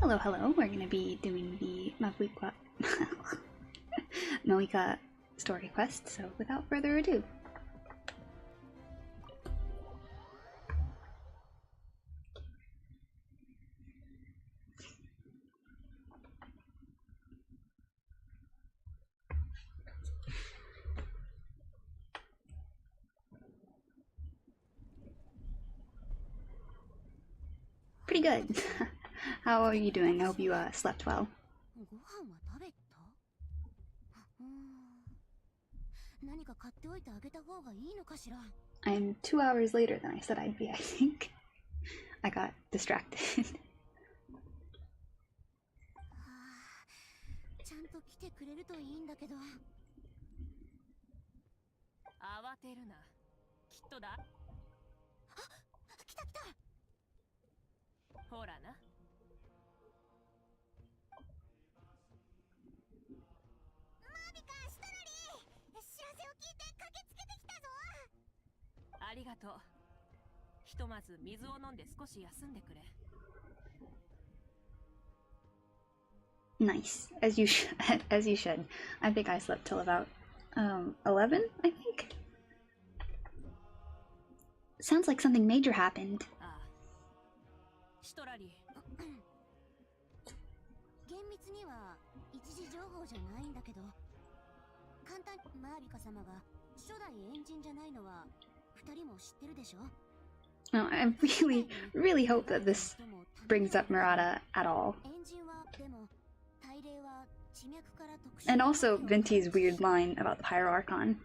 Hello, hello. We're going to be doing the Mavuika Mavuika story quest, so without further ado. Pretty good. How are you doing? I hope you slept well. I'm 2 hours later than I said I'd be, I think. I got distracted. Nice, as you as you should. I think I slept till about 11, I think. Sounds like something major happened. Oh, I really hope that this brings up Murata at all. And also Vinti's weird line about the Pyroarchon.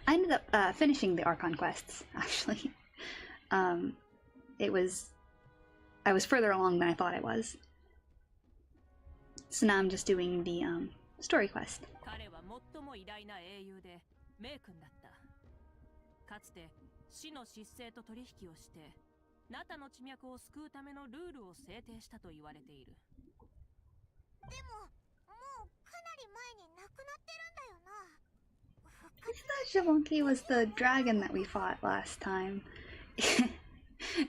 I ended up finishing the Archon quests, actually. I was further along than I thought I was. So now I'm just doing the story quest. I thought Javonki was the dragon that we fought last time.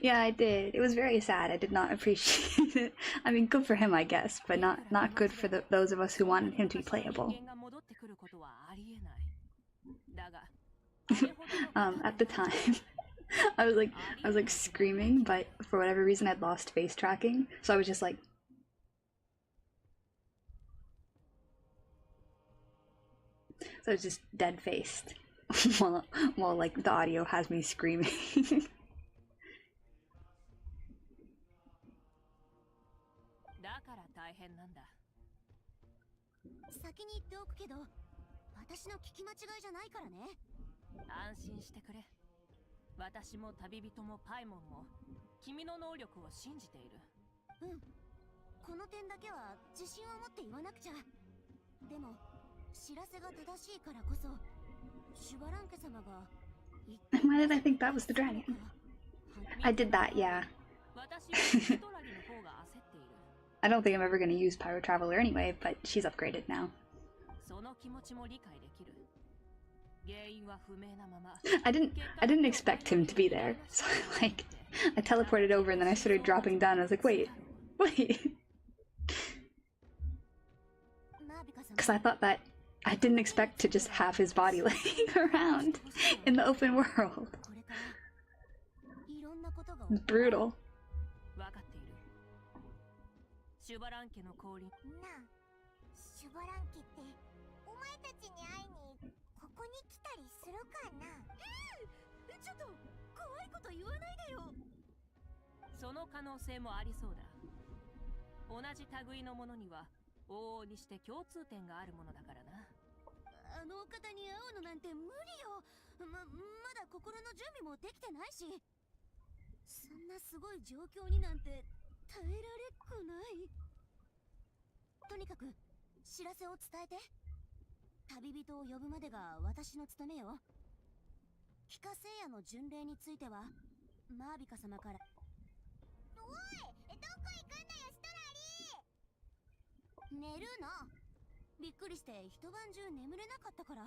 Yeah, I did. It was very sad. I did not appreciate it. I mean, good for him, I guess, but not good for those of us who wanted him to be playable. At the time, I was like screaming, but for whatever reason, I'd lost face tracking, so I was just like. So it's just dead faced while like the audio has me screaming. Why did I think that was the dragon? I did that, yeah. I don't think I'm ever going to use Pyro Traveler anyway, but she's upgraded now. I didn't expect him to be there, so like I teleported over and then I started dropping down. I was like, wait. Because I thought that I didn't expect to just have his body laying around in the open world. It's brutal. 寝るの。びっくりして一晩中眠れなかったから。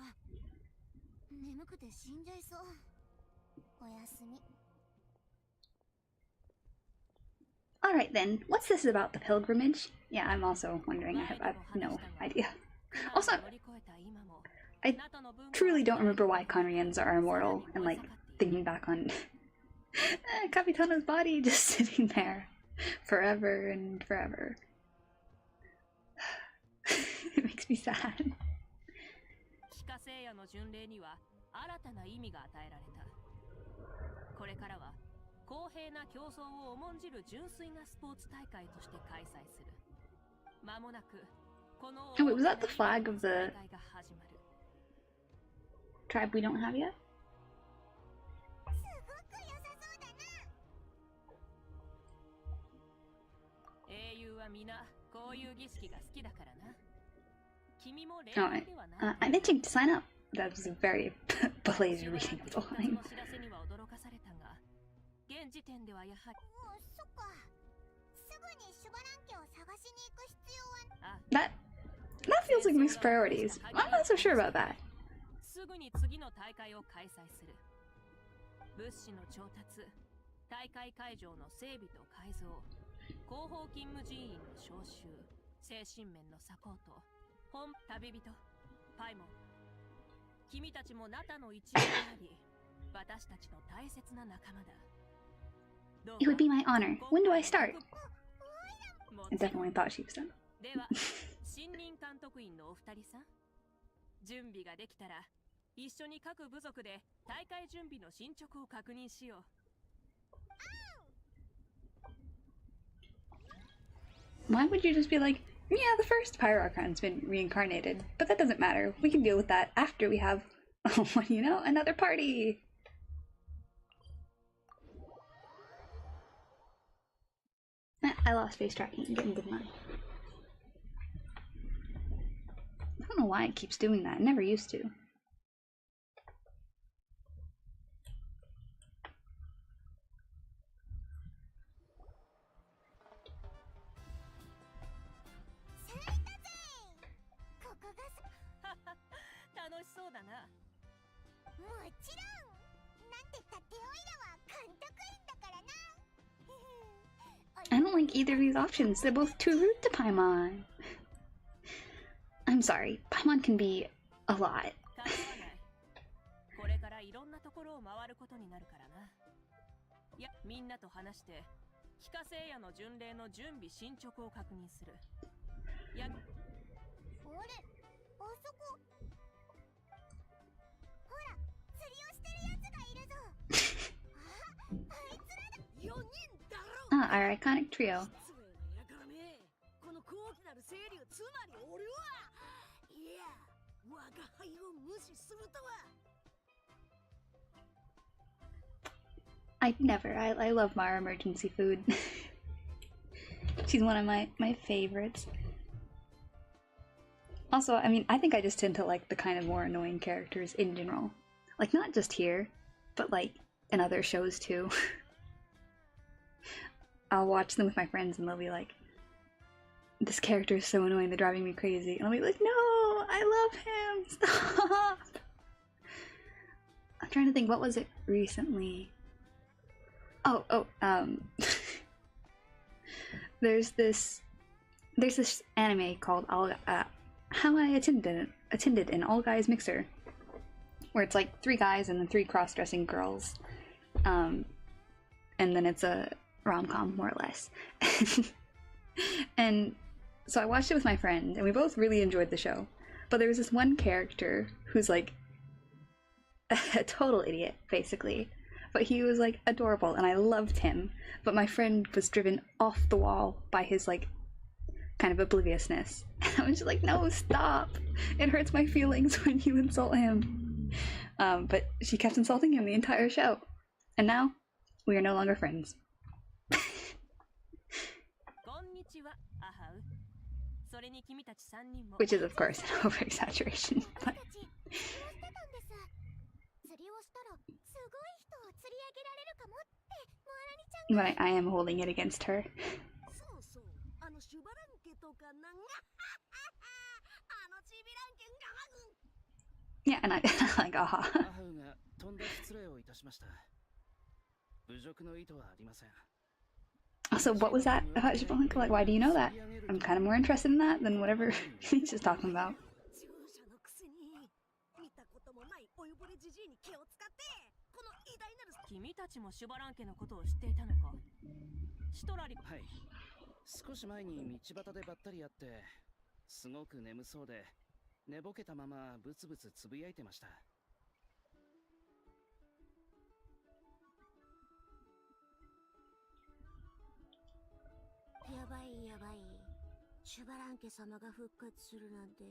眠くて死んじゃいそう。おやすみ。 Alright then, what's this about the pilgrimage? Yeah, I'm also wondering. I have no idea. Also, I truly don't remember why Conrians are immortal, and like, thinking back on Capitano's body just sitting there forever and forever. It makes me sad. Oh wait, was that the flag of the tribe we don't have yet? Oh, I'm itching to sign up. That was a very belated reading of the line. That feels like mixed priorities. I'm not so sure about that. It would be my honor. When do I start? I definitely thought she was done. Why would you just be like, yeah, the first Pyroarchon's been reincarnated, but that doesn't matter. We can deal with that after we have, you know, another party. I lost face tracking. I'm getting good money. I don't know why it keeps doing that. It never used to. I don't like either of these options. They're both too rude to Paimon. I'm sorry, Paimon can be a lot. Our iconic trio. I'd never. I love Mara Emergency Food. She's one of my favorites. Also, I mean, I think I just tend to like the kind of more annoying characters in general. Like, not just here, but like in other shows too. I'll watch them with my friends and they'll be like, this character is so annoying, they're driving me crazy. And I'll be like, no, I love him, stop! I'm trying to think, what was it recently? There's this anime called How I Attended an All Guys Mixer, where it's like 3 guys and then 3 cross-dressing girls, and then it's a rom-com, more or less. And so I watched it with my friend, and we both really enjoyed the show. But there was this one character who's like a total idiot, basically. But he was like adorable, and I loved him. But my friend was driven off the wall by his like kind of obliviousness. And I was just like, no, stop! It hurts my feelings when you insult him. But she kept insulting him the entire show. And now, we are no longer friends. Which is, of course, an over-exaggeration. But I am holding it against her. Yeah, and I like, aha. アハウがとんだ失礼をいたしました。侮辱の意図はありません。 Also, what was that about Jablonka? Like, why do you know that? I'm kind of more interested in that than whatever he's just talking about. 君たちもシュバラン家のことを知っていたのか。シトラリ。はい。少し前に道端でばったり会って、すごく眠そうで、寝ぼけたままブツブツつぶやいてました。やばいやばい。シュバラン家様が復活するなんて。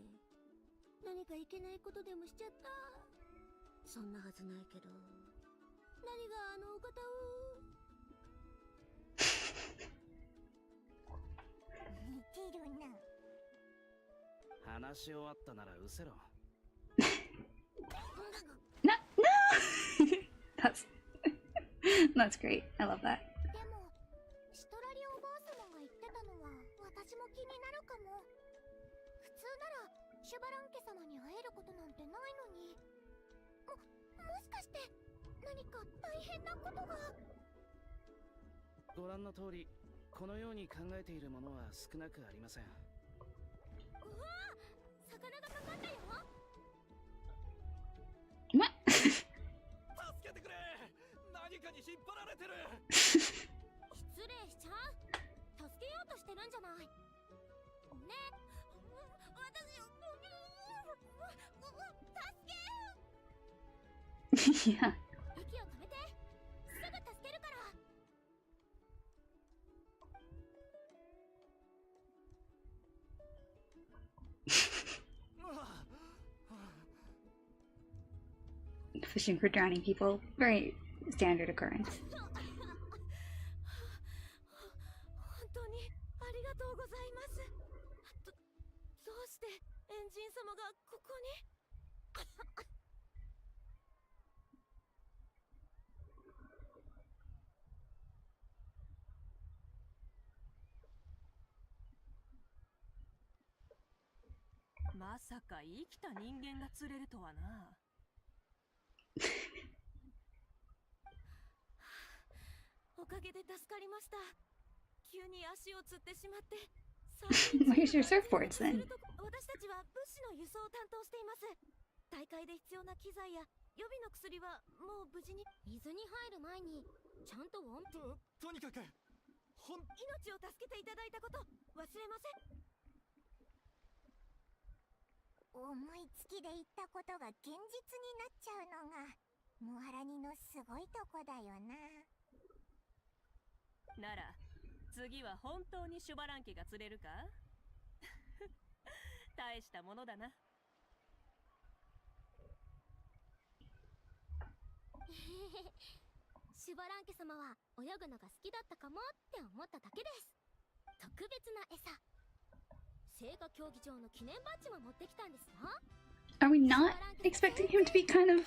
何かいけないことでもしちゃった。そんなはずないけど。何があのお方を。似てるな。話し終わったならうせろ。No! That's great. I love that. でも、シトラリおばあ様が言ってたのは私も気になるかも。普通ならシュバラン家様に会えることなんてないのに。もしかして何か大変なことが。ご覧の通り、このように考えているものは少なくありません。うわあ、魚がかかったよ。What? 助けてくれ。何かに引っ張られてる。失礼しちゃう。助けようとしてるんじゃない。ね。私を助け。 Yeah. 息を止めて。すぐ助けるから。Fishing for drowning people. Very standard occurrence. 本当にありがとうございます。どうしてエンジン様がここに。まさか生きた人間が釣れるとはな。おかげで助かりました。急に足をつってしまって。Where's your surfboards then? 私たちは物資の輸送を担当しています。大会で必要な機材や予備の薬はもう無事に。水に入る前にちゃんととにかく命を助けていただいたこと忘れません。思いつきで言ったことが現実になっちゃうのがモハラニのすごいとこだよな。なら次は本当にシュバラン家が釣れるか。大したものだな。シュバラン家様は泳ぐのが好きだったかもって思っただけです。特別な餌、聖火競技場の記念バッジも持ってきたんですよ。 Are we not expecting him to be kind of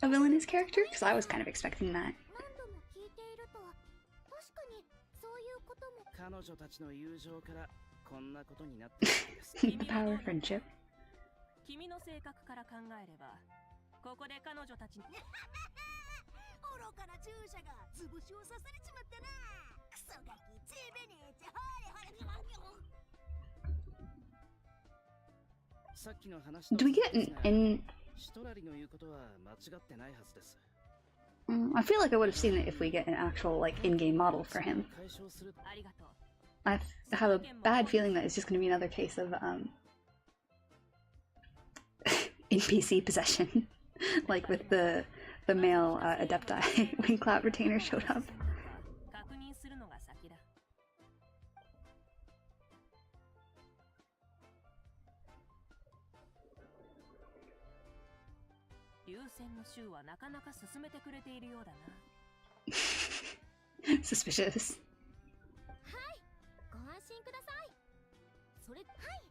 a villainous character? Because I was kind of expecting that. 何度も聞いていると確かにそういうことも。彼女たちの友情からこんなことになっているんです。 The power of friendship. 君の性格から考えればここで彼女たちに。愚かな注射が潰しを刺されちまったな。クソガキつべねえってほれほれ。さっきの話 Do we get an シトラリの言うことは間違ってないはずです。 I feel like I would have seen it if we get an actual like in-game model for him. 解消する。ありがとう。 I have a bad feeling that it's just going to be another case of NPC possession, like with the male adepti when Cloud Retainer showed up. 確認するのが先だ。流線の州はなかなか進めてくれているようだな。Suspicious. はい、ご安心ください。それ、はい、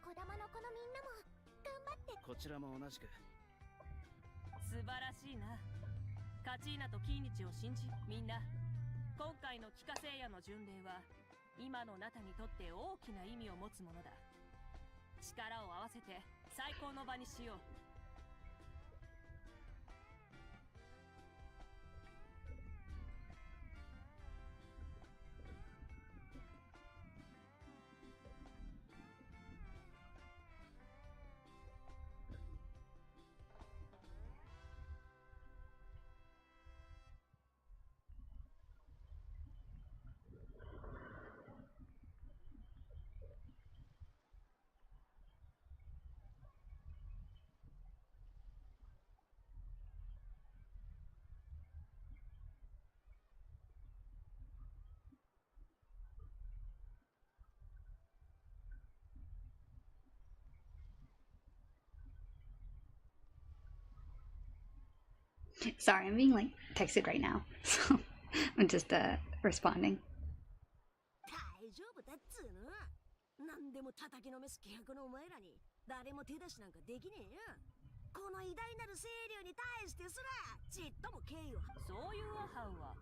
小玉の子のみんなも頑張って。こちらも同じく。素晴らしいな。カチーナとキーニチを信じ、みんな今回の帰化聖夜の巡礼は今のナタにとって大きな意味を持つものだ。力を合わせて最高の場にしよう。Sorry, I'm being like texted right now, so I'm just responding. 大丈夫だっつうの。何でも叩きのめす気迫のお前らに誰も手出しなんかできねえよ。この偉大なる清流に対してすらちっとも敬意を。そういうアハウは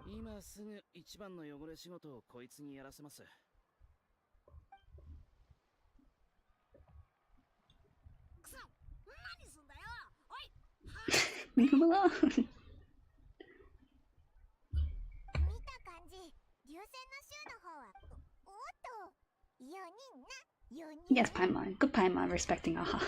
今すぐ一番の汚れ仕事をこいつにやらせます。くそ、何すんだよ。おい。Leave him alone. 見た感じ流星の州の方はおっと4人な4人 Yes, Paimon. Good Paimon respecting Aha.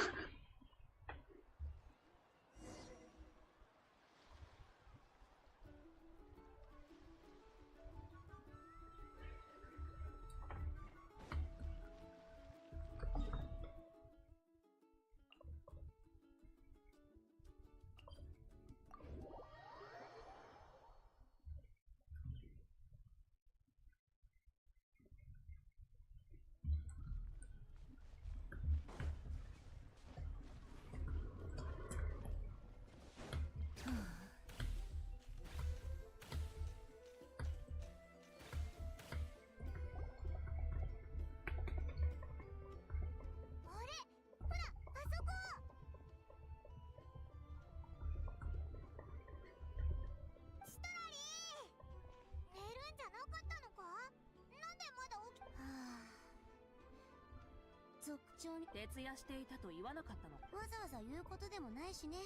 徹夜していたと言わなかったの。わざわざ言うことでもないしね。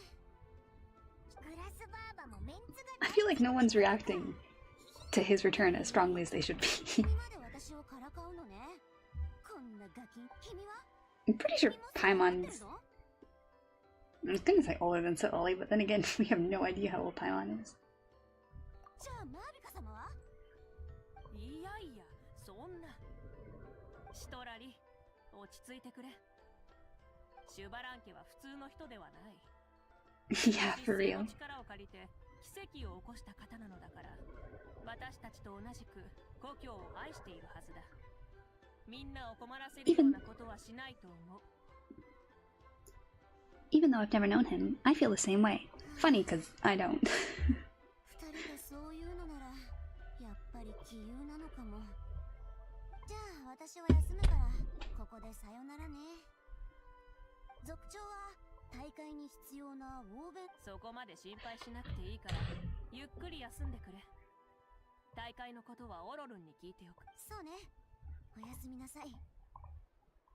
グラスバーバもメンツが I feel like no one's reacting to his return as strongly as they should be. 君まで私をからかうのね。こんなガキ。君は I'm pretty sure Paimon's... I was gonna say older than Saoli, but then again, we have no idea how old Paimon is. じゃあマービカ様は？いやいや、そんな。シトラリ、落ち着いてくれ。シュバラン家は普通の人ではない。Yeah, for 実 real. 践の力を借りて奇跡を起こした方なのだから、私たちと同じく故郷を愛しているはずだ。みんなを困らせるようなことはしないと思う。 Even though I've never known him, I feel the same way. Funny, because I don't. 二人でそういうのならやっぱり杞憂なのかも。じゃあ私は休むからここでさよならね。族長は大会に必要な欧米。そこまで心配しなくていいからゆっくり休んでくれ。大会のことはオロルンに聞いておく。そうね。おやすみなさい。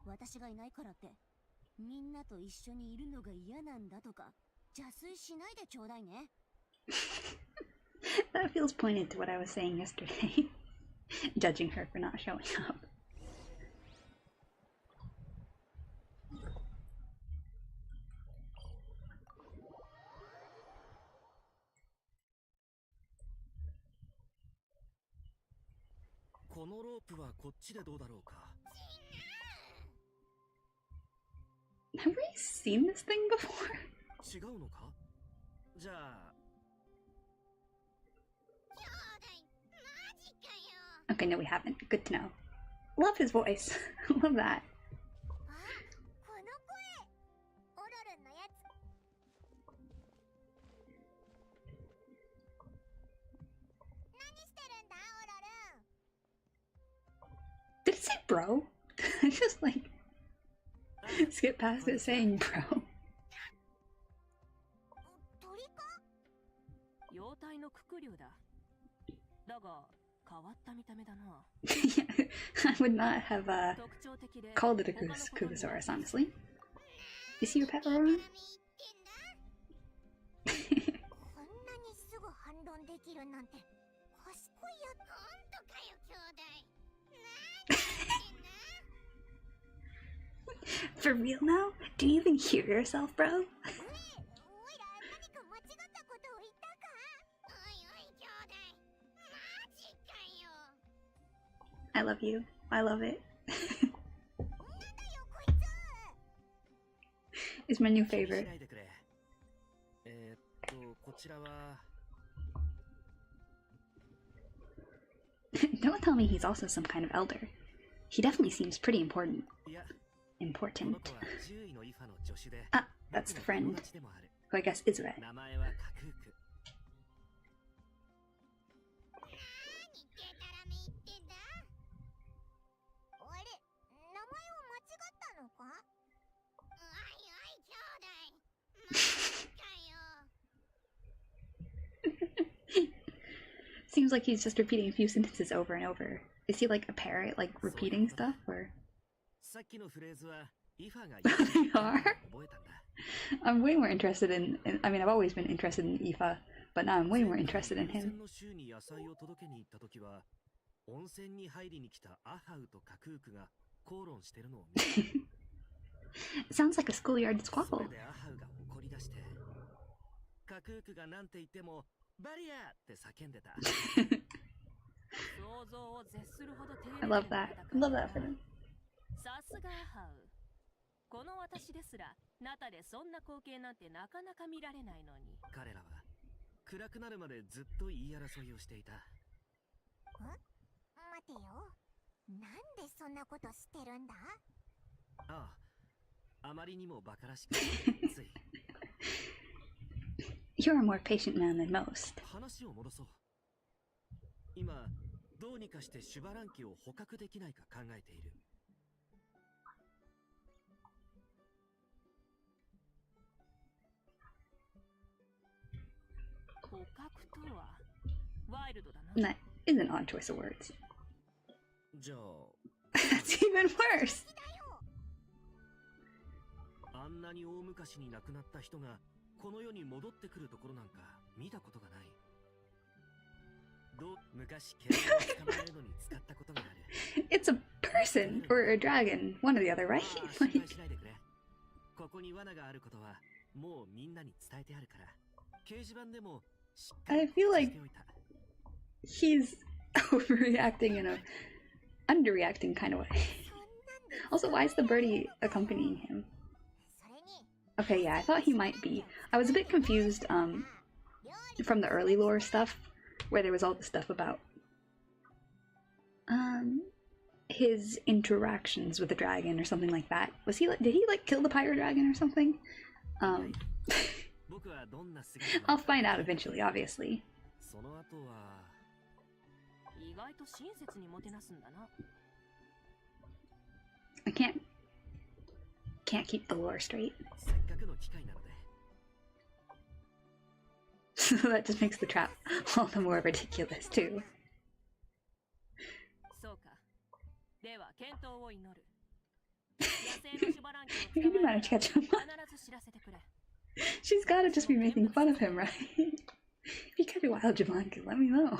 私がいないからってみんなと一緒にいるのが嫌なんだとか邪推しないでちょうだいね。That feels pointed to what I was saying yesterday. Judging her for not showing up. このロープはこっちでどうだろうか。Have we seen this thing before? 違うのか？じゃあ。 Okay, no, we haven't. Good to know. Love his voice. Love that. あ、この声。オロルンのやつ。何してるんだ、オロルン。 Did it say bro? I just like skip past it saying bro. 鳥か？妖体のククリュウだ。だが変わった見た目だな。I would not have 特徴的で called it a Kugasaurus, honestly. Is he your pet, Aurora? こんなにすぐ反論できるなんて賢いや。ほんとかよ、兄弟。For real now? Do you even hear yourself, bro? おいら何か間違ったことを言ったか？おいおい、兄弟。マジかよ。 I love you. I love it. なんだよ、こいつ。 It's my new favorite. こちらは。 Don't tell me he's also some kind of elder. He definitely seems pretty important. いや、 Important. この子は獣医のイファの助手で。 Ah, that's the friend, who I guess is red. 名前はカクーク。seems like he's just repeating a few sentences over and over. Is he like a parrot, like repeating stuff, or? さっきのフレーズはイファが They are? 覚えたんだ。 I'm way more interested I mean, I've always been interested in Aoife, but now I'm way more interested in 温泉 him. の州に野菜を届けに行った時は、温泉に入りに来たアハウとカクークが口論してるのを見た。 It sounds like a schoolyard そ squabble. れでアハウが怒り出して、カクークがなんて言ってもバリアーって叫んでた。想像を絶するほど丁寧 I な love that. I 戦い love that for them. さすがアハウ。この私ですら、ナタでそんな光景なんてなかなか見られないのに。彼らは暗くなるまでずっと言い争いをしていた。待てよ。なんでそんなことしてるんだ？ああ、あまりにもバカらしくつい。 You're a more patient man than most. 話を戻そう。今どうにかしてシュバランキを捕獲できないか考えている。 捕獲とはワイルドだな。 That is an odd choice of words. じゃあ That's even worse. あんなに大昔に亡くなった人がこの世に戻ってくるところなんか見たことがない。昔獣を捕まえるのに使ったことがある。 It's a person or a dragon, one or the other, right? ああ、心 Like, 配しないでくれ。ここに罠があることはもうみんなに伝えてあるから。掲示板でもしっかり I feel 告知 like しておいた。 he's overreacting in a underreacting kind of way. Also, why is the birdie accompanying him? それに Okay, yeah, I thought he might be. I was a bit confused from the early lore stuff, where there was all the stuff about his interactions with the dragon or something like that. Did he like kill the pyro dragon or something? 僕はどんな姿 I'll find out eventually, obviously. その後は意外と親切にもてなすんだな。 I can't keep the lore straight. せっかくの機会なので。 So that just makes the trap all the more ridiculous too. そうか。では健闘を祈る。野生のシュバランキ You を捕まえ managed to catch him. 必ず知らせてくれ。 She's gotta just be making fun of him, right? If you catch a wild Javanka, let me know.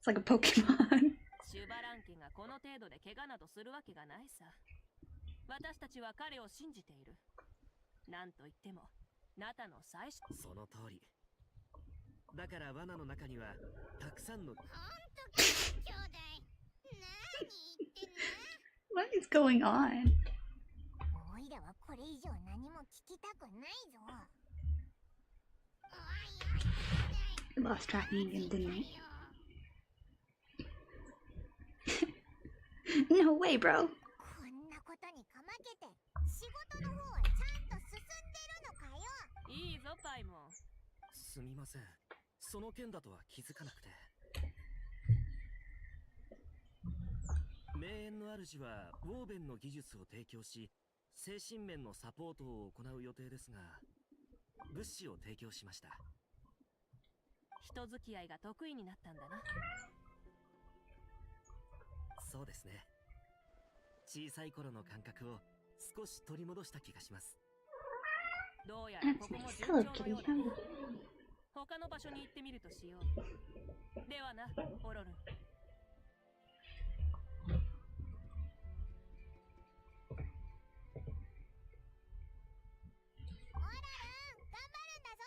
It's like a Pokemon. シュバランキがこの程度で怪我などするわけがないさ。私たちは彼を信じている。なんといっても、ナタの最初。その通り。だから罠の中にはたくさんの What is going on? おいらはこれ以上何も聞きたくないぞ。 I lost tracking again, didn't I? No way, bro. こんなことにかまけて仕事の方はちゃんと進んでるのかよ。いいぞ、パイモン。すみません。その件だとは気づかなくて。名園の主はウォーベンの技術を提供し、精神面のサポートを行う予定ですが、物資を提供しました。人付き合いが得意になったんだな。そうですね。小さい頃の感覚を少し取り戻した気がします。どうやらここも順調のようだ。他の場所に行ってみるとしよう。ではな、オロルン。オラルン、頑張るんだぞ。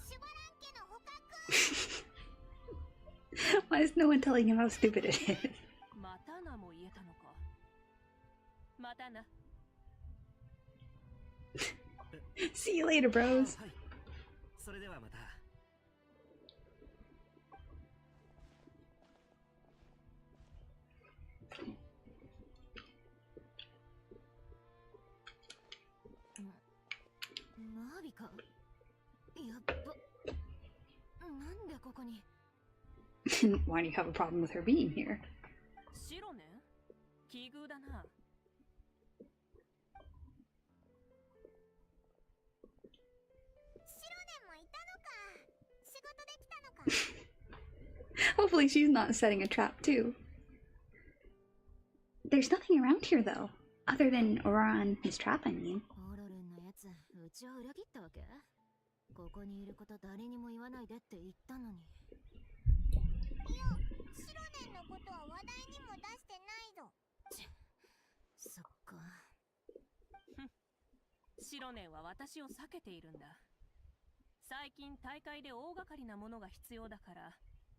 シュバラン家の捕獲。 Why is no one telling him how stupid it is? またなも言えたのか。またな。 See you later, あ、 bros. はい。それではまた。マビカ、やっぱなんでここに。 Why do you have a problem with her being here? シロネン？奇遇だな。シロネンもいたのか。Hopefully she's not setting a trap too. There's nothing around here though, other than Aurora and his trap, I mean. オロルンのやつ、うちを裏切ったわけ？ここにいること誰にも言わないでって言ったのに。いや、シロネンのことは話題にも出してないぞ。そっか。シロネンは私を避けているんだ。最近大会で大掛かりなものが必要だから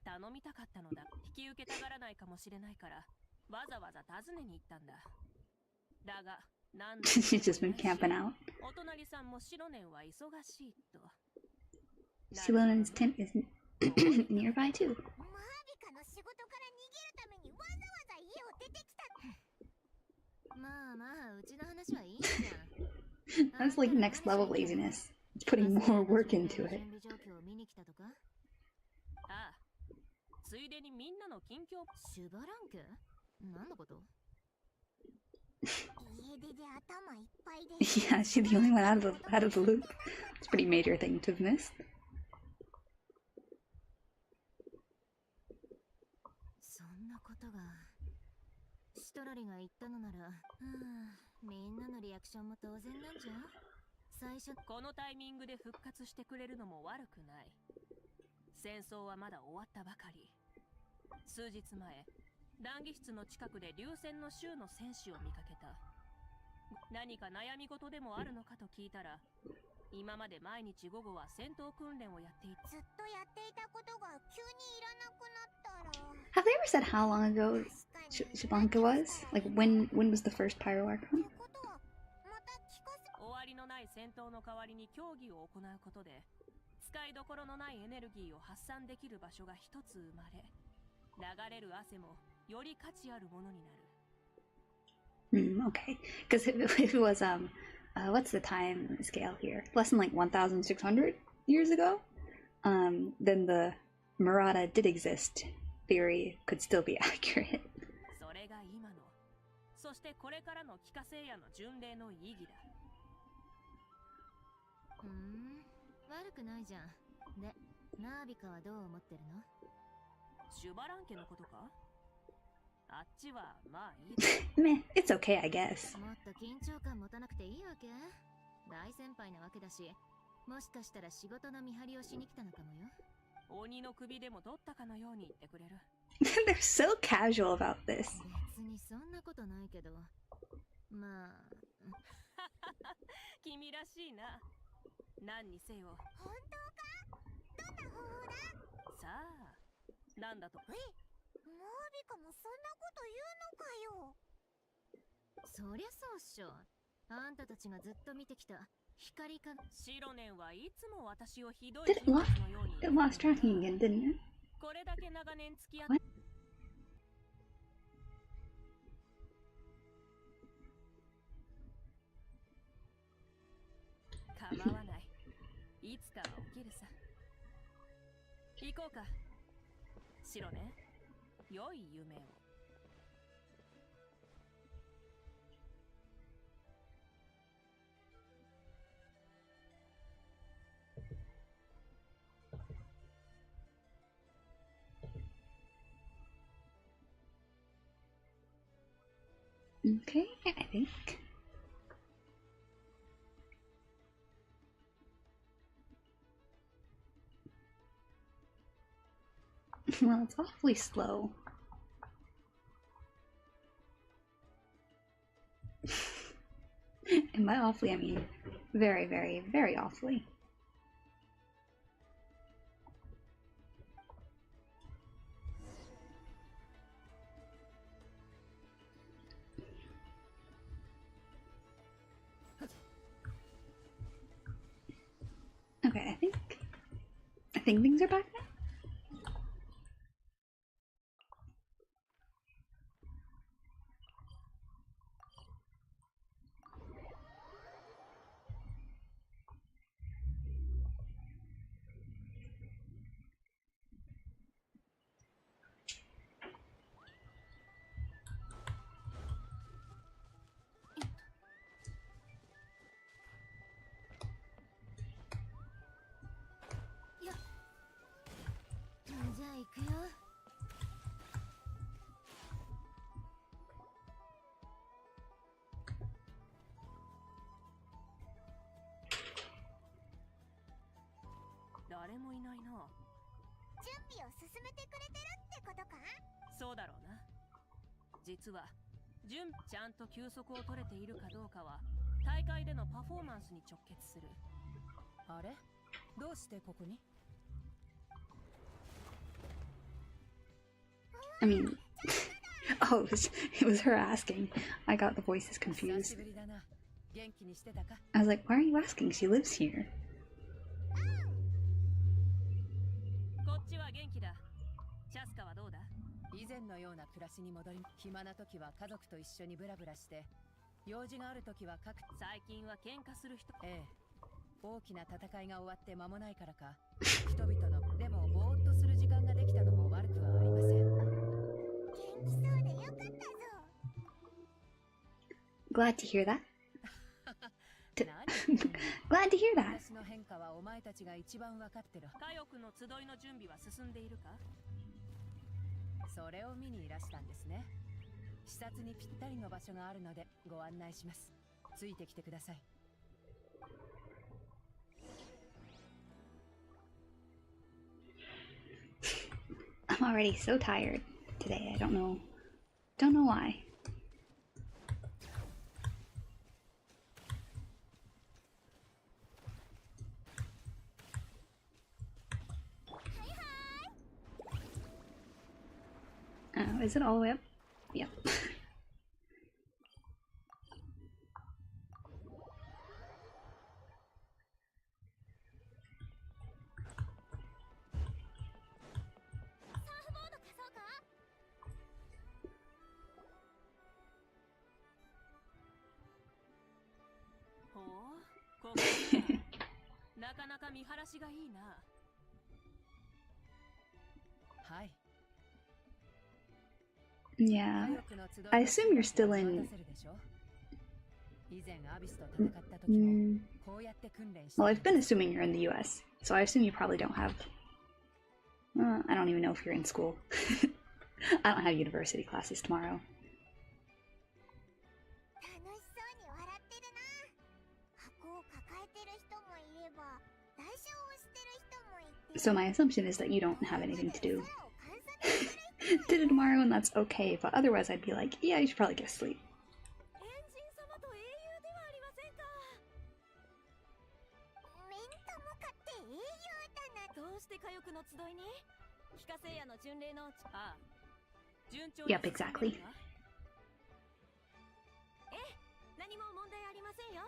頼みたかったのだ。引き受けたがらないかもしれないからわざわざ訪ねに行ったんだ。だが何度も She's just been camping out. お隣さんもシロネンは忙しいと。Silona's tent is nearby too. マービカの仕事から逃げるためにわざわざ家を出てきた。まあまあ、うちの話はいいじゃん。That's like next level laziness. It's putting more work into it. 準備状況を見に来たとか？ああ、ついでにみんなの近況。シュバラン家？何のこと？家出で頭いっぱいで。Yeah, she's the only one out of the loop. It's a pretty major thing to have missed. そんなことが。シトラリが言ったのなら、みんなのリアクションも当然なんじゃ。最初このタイミングで復活してくれるのも悪くない。戦争はまだ終わったばかり。数日前、談義室の近くで流戦の州の戦士を見かけた。何か悩み事でもあるのかと聞いたら、今まで毎日午後は戦闘訓練をやっていた。ずっとやっていたことが急にいらなくなったら。Have they ever said how long ago Shablanka was? Like when was the first Pyro Archon? ことはまた聞かせ。終わりのない戦闘の代わりに競技を行うことで、使いどころのないエネルギーを発散できる場所が一つ生まれ、流れる汗もより価値あるものになる。Okay. Because if it was what's the time scale here? Less than like 1,600 years ago. Then the Murata did exist. Theory could still be accurate. それが今の、そしてこれからの帰化聖夜の巡礼の意義だ。悪くないじゃん。で、ナービカはどう思ってるの？シュバラン家のことか？あっちはまあいい。Meh, it's okay, I guess. もっと緊張感持たなくていいわけ？大先輩なわけだし、もしかしたら仕事の見張りをしに来たのかもよ。鬼の首でも取ったかのように言ってくれる。They're so casual about this. 別にそんなことないけど、まあ。君らしいな。何にせよ。本当か？どんな方法だ？さあ、なんだと。マービカもそんなこと言うのかよ。そりゃそうっしょ。あんたたちがずっと見てきた光か。シロネンはいつも私をひどい Did it 人物 lost? のように。 It lost tracking again, didn't it? これだけ長年付き合っ What? 構わない。いつかは起きるさ。行こうか。シロネ、良い夢を。Okay, I think. Well, it's awfully slow. And by awfully, I mean very, very, very awfully. Okay, I think things are back now. 誰もいないな。準備を進めてくれてるってことか？そうだろうな。実はちゃんと休息を取れているかどうかは大会でのパフォーマンスに直結する。あれ？どうしてここに？ I mean, oh, it was her asking. I got the voices 久 confused. しぶりだな。元気にしてたか？ I was like, why are you asking? She lives here. こっちは元気だ。チャスカはどうだ？以前のような暮らしに戻り、暇な時は家族と一緒にブラブラして、用事がある時は最近は喧嘩する人。ええ。大きな戦いが終わって間もないからか、人々のでもぼーっとする時間ができたのも悪くはありません。元気そうでよかったぞ。 Glad to hear that. 何？ Glad to hear that. 私の変化はお前たちが一番わかってる。佳翼の集いの準備は進んでいるか？それを見にいらしたんですね。視察にぴったりの場所があるのでご案内します。ついてきてください。I'm already so tired today. I don't know why. Oh, is it all the way up? Yep. サーフボード貸そうか？ほう、ここか。なかなか見晴らしがいいな。はい。 Yeah. I assume you're still in. 以前アビスと戦った時もこうやって訓練して Well, I've been assuming you're in the US, so I assume you probably don't have. I don't even know if you're in school. I don't have university classes tomorrow. 楽しそうに笑ってるな。箱を抱えてる人もいれば、台車を押してる人もいて。 So my assumption is that you don't have anything to do today tomorrow, and that's okay. But otherwise, I'd be like, yeah, you should probably get sleep. エンジン様と英雄ではありませんか。面と向かって英雄だな。どうして佳翼の集いに？非化聖夜の巡礼のああ、順調 Yep, exactly. 何も問題ありませんよ。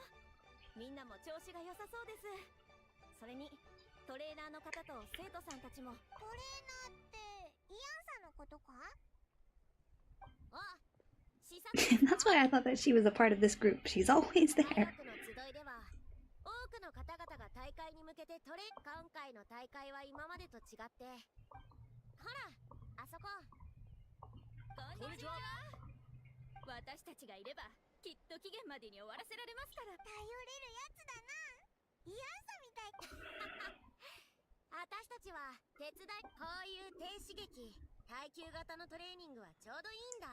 みんなも調子が良さそうです。それにトレーナーの方と生徒さんたちも。トレーナーってイアンさんのことか？あ、視察 That's why I thought that she was a part of this group. She's always 大 there. 学の集いでは多くの方々が大会に向けて今回の大会は今までと違って、ほらあそこ。こんにちは。私たちがいればきっと期限までに終わらせられますから。頼れるやつだな。イアンさんみたい。私たちは手伝い。こういう低刺激耐久型のトレーニングはちょうどいいんだ。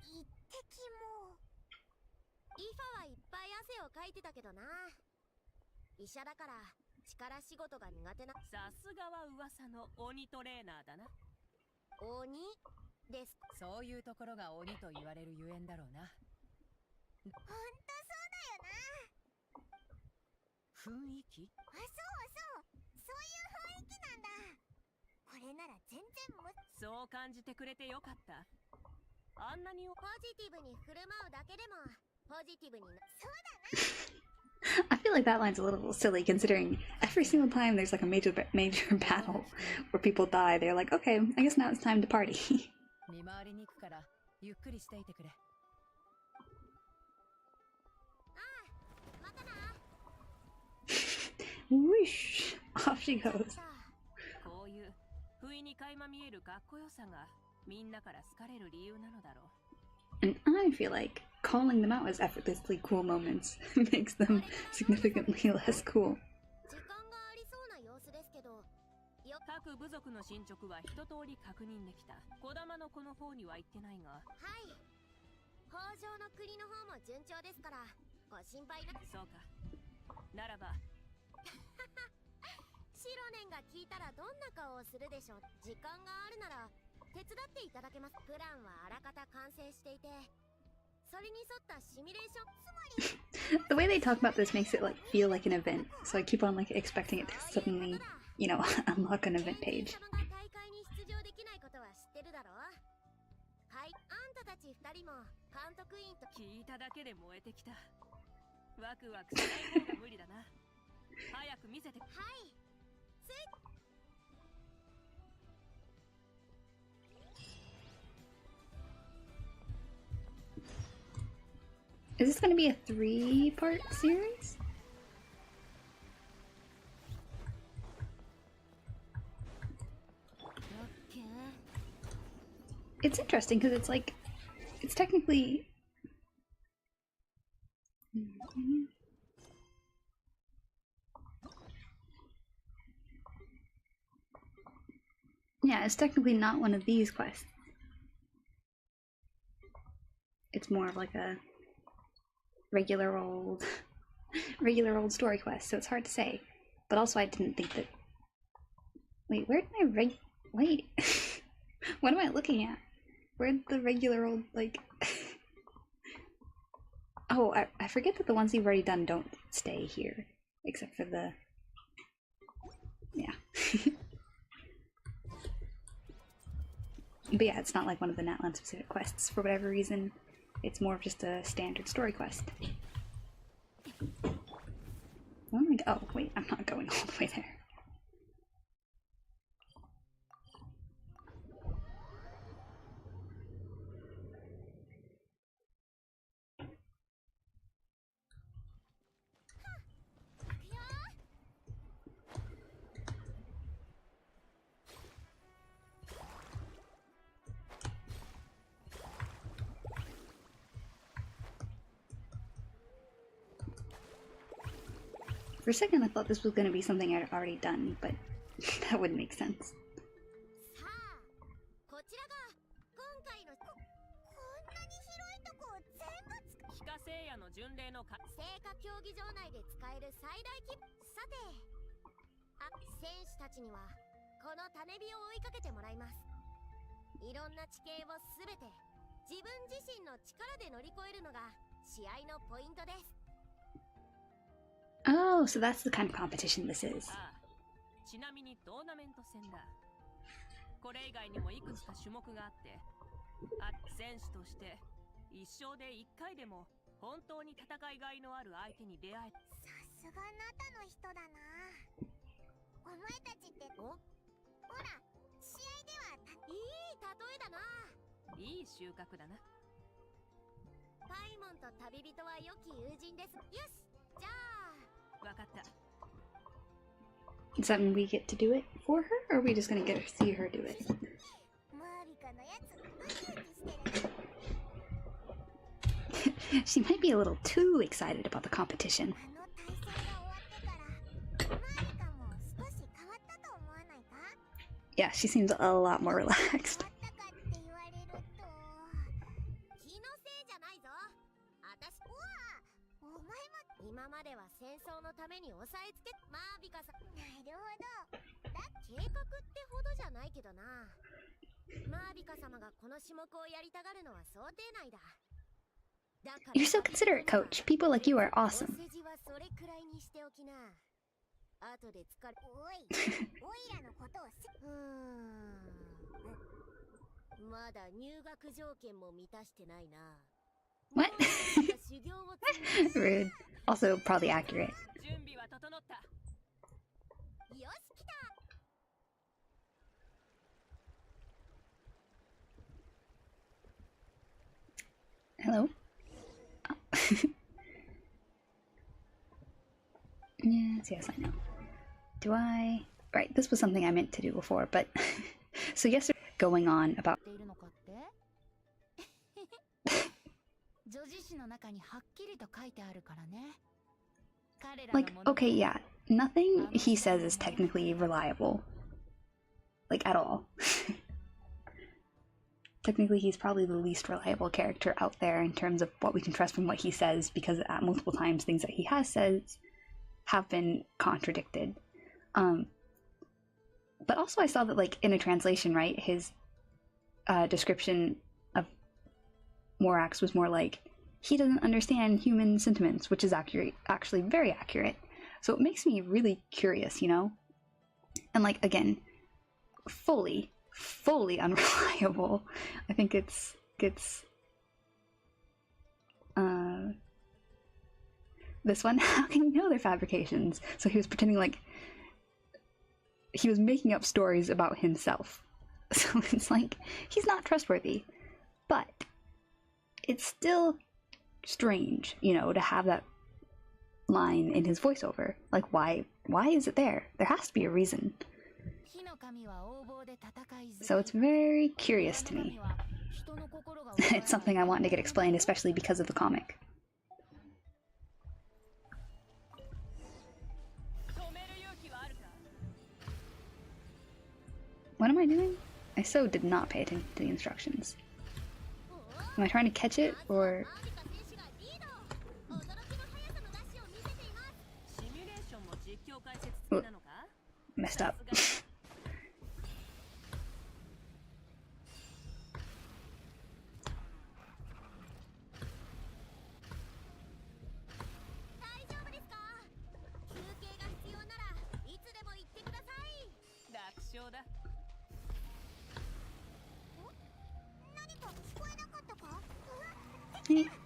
一滴も。イファはいっぱい汗をかいてたけどな。医者だから力仕事が苦手な。さすがは噂の鬼トレーナーだな。鬼です。そういうところが鬼と言われるゆえんだろうな。ほんとそうだよな。雰囲気？あ、そうそういう雰囲気なんだ。これなら全然そう感じてくれてよかった。あんなにポジティブに振る舞うだけでもポジティブにな。そうだな。I feel like that line's a little silly considering every single time there's like a major battle where people die, they're like, okay, I guess now it's time to party. 見回りに行くからゆっくりしていてくれ。またな。 Whoosh! Off she goes. こういう不意に垣間見えるかっこよさがみんなから好かれる理由なのだろう。And I feel like calling them out as effortlessly cool moments makes them significantly less cool. 時間がありそうな様子ですけど。各部族の進捗は一通り確認できた。小玉の子の方には行ってないが。はい。北条の国の方も順調ですからご心配なく。そうか。ならば。そ白年が聞いたらどんな顔をするでしょう。時間があるなら手伝っていただけます。プランはあらかた完成していて、それに沿ったシミュレーション。つまり The way they talk about this makes it like feel like an event, so I keep on like expecting it to suddenly, you know, unlock an event page. 様が大会に出場できないことは知ってるだろう。はい、あんたたち二人も監督員と。聞いただけで燃えてきた。ワクワクしない方が無理だな。早く見せて。はい。Is this going to be a 3-part series? It's interesting because it's like, it's technically... Yeah, it's technically not one of these quests. It's more of like a regular old story quest, so it's hard to say. But also I didn't think that... Wait, where did my wait. What am I looking at? Where'd the regular old, like... Oh, I forget that the ones you've already done don't stay here. Except for the... Yeah. But yeah, it's not like one of the Natlan specific quests for whatever reason. It's more of just a standard story quest. Oh, wait, I'm not going all the way there. For a second I thought this was going to be something I'd already done, but that wouldn't make sense. さあ、こちらが今回のこんなに広いとこを全部非化聖夜の巡礼のか。聖火競技場内で使える最大規模。さて、選手たちにはこの種火を追いかけてもらいます。いろんな地形をすべて自分自身の力で乗り越えるのが試合のポイントです。Oh, so that's the kind of competition this is. ああ、ちなみにトーナメント戦だ。これ以外にもいくつか種目があって、選手として一生で一回でも本当に戦いがいのある相手に出会え。さすがあなたの人だな。お前たちってほら、試合ではいい例えだな。いい収穫だな。パイモンと旅人は良き友人です。よし、じゃあ。わかった。Does that mean we get to do it for her, or are we just gonna get to see her do it? マービカのやつ、ウキウキしてる。She might be a little too excited about the competition. あの対戦が終わってから、マービカも少し変わったと思わないか？ Yeah, she seems a lot more relaxed. 変わったかって言われると、気のせいじゃないぞ。私、お前も今までは戦争のために押さえつけ、マービカさん。なるほど。計画ってほどじゃないけどな。マービカ様がこの種目をやりたがるのは想定内だ。You're so considerate, Coach. People like you are awesome. お世辞はそれくらいにしておきな。後で疲れ。おい、おいらのことをまだ入学条件も満たしてないな。What? Rude. Also, probably accurate. 準備は整った。よし、来た。Hello? Oh. Yes, I know. Do I... Right, this was something I meant to do before, but... So yesterday, going on about... Like, okay, yeah, nothing he says is technically reliable. Like, at all. Technically, he's probably the least reliable character out there in terms of what we can trust from what he says, because at multiple times things that he has said have been contradicted. But also I saw that, like, in a translation, right, his description of Morax was more like, he doesn't understand human sentiments, which is actually very accurate. So it makes me really curious, you know? And, like, again, fully unreliable. I think it's this one. How can you know they're fabrications? So he was pretending like he was making up stories about himself. So it's like, he's not trustworthy. But it's still strange, you know, to have that line in his voiceover. Like, why is it there? There has to be a reason. So it's very curious to me. It's something I want to get explained, especially because of the comic. What am I doing? I so did not pay attention to the instructions. Am I trying to catch it, or... Ooh, messed up.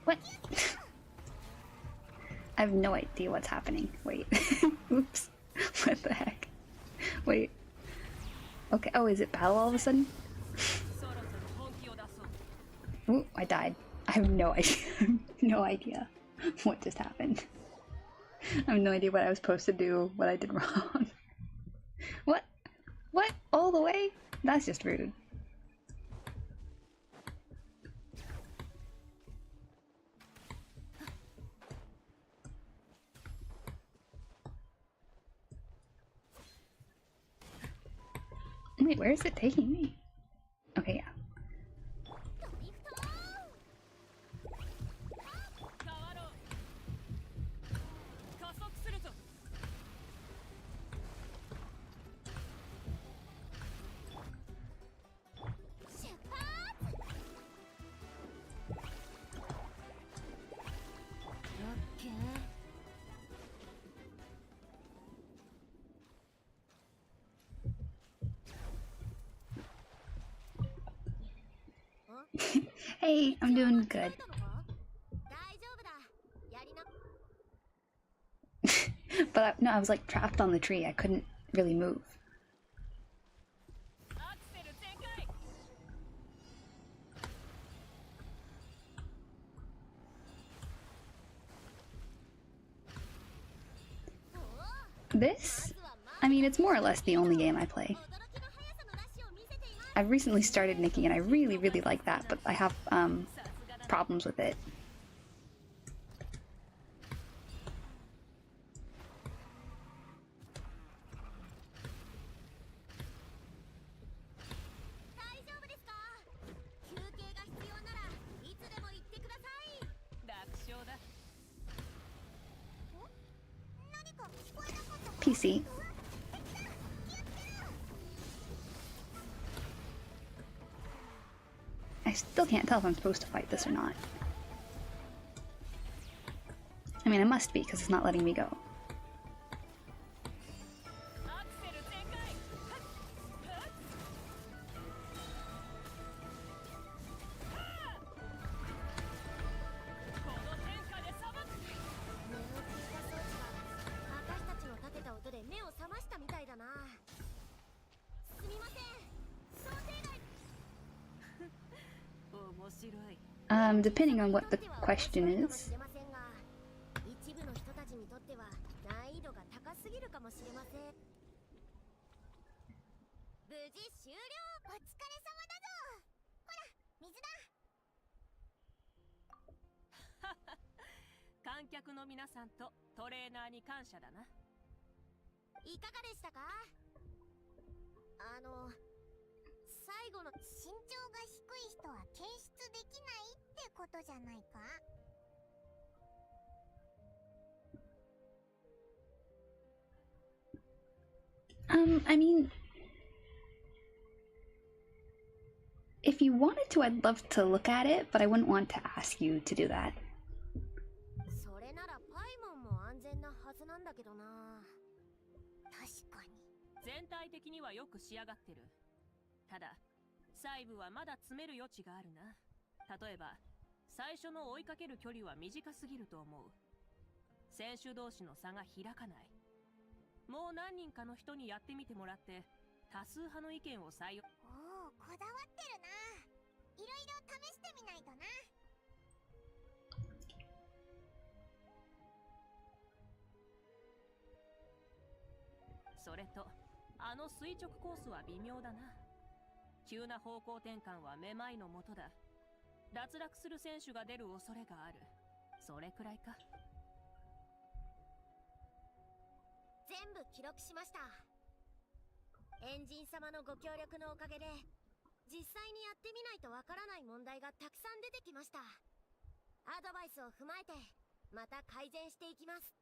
What? I have no idea what's happening. Wait. Oops. What the heck? Wait. Okay. Oh, is it battle all of a sudden? Ooh, I died. I have no idea. No idea what just happened. I have no idea what I was supposed to do, what I did wrong. What? What? All the way? That's just rude. Wait, where is it taking me? Okay, yeah. Hey, I'm doing good. But no, I was like trapped on the tree. I couldn't really move. This? I mean, it's more or less the only game I play. I've recently started Nikki and I really like that, but I have problems with it. PC. I still can't tell if I'm supposed to fight this or not. I mean, I must be, because it's not letting me go. Depending on what the question is. I mean, if you wanted to, I'd love to look at it, but I wouldn't want to ask you to do that. それならパイモンも安全なはずなんだけどな。確かに。全体的にはよく仕上がってる。ただ細部はまだ詰める余地があるな。例えば最初の追いかける距離は短すぎると思う。選手同士の差が開かない。もう何人かの人にやってみてもらって多数派の意見を採用。おお、こだわってるな。いろいろ試してみないとな。それとあの垂直コースは微妙だな。急な方向転換はめまいのもとだ。脱落する選手が出る恐れがある。それくらいか。全部記録しました。エンジン様のご協力のおかげで実際にやってみないとわからない問題がたくさん出てきました。アドバイスを踏まえてまた改善していきます。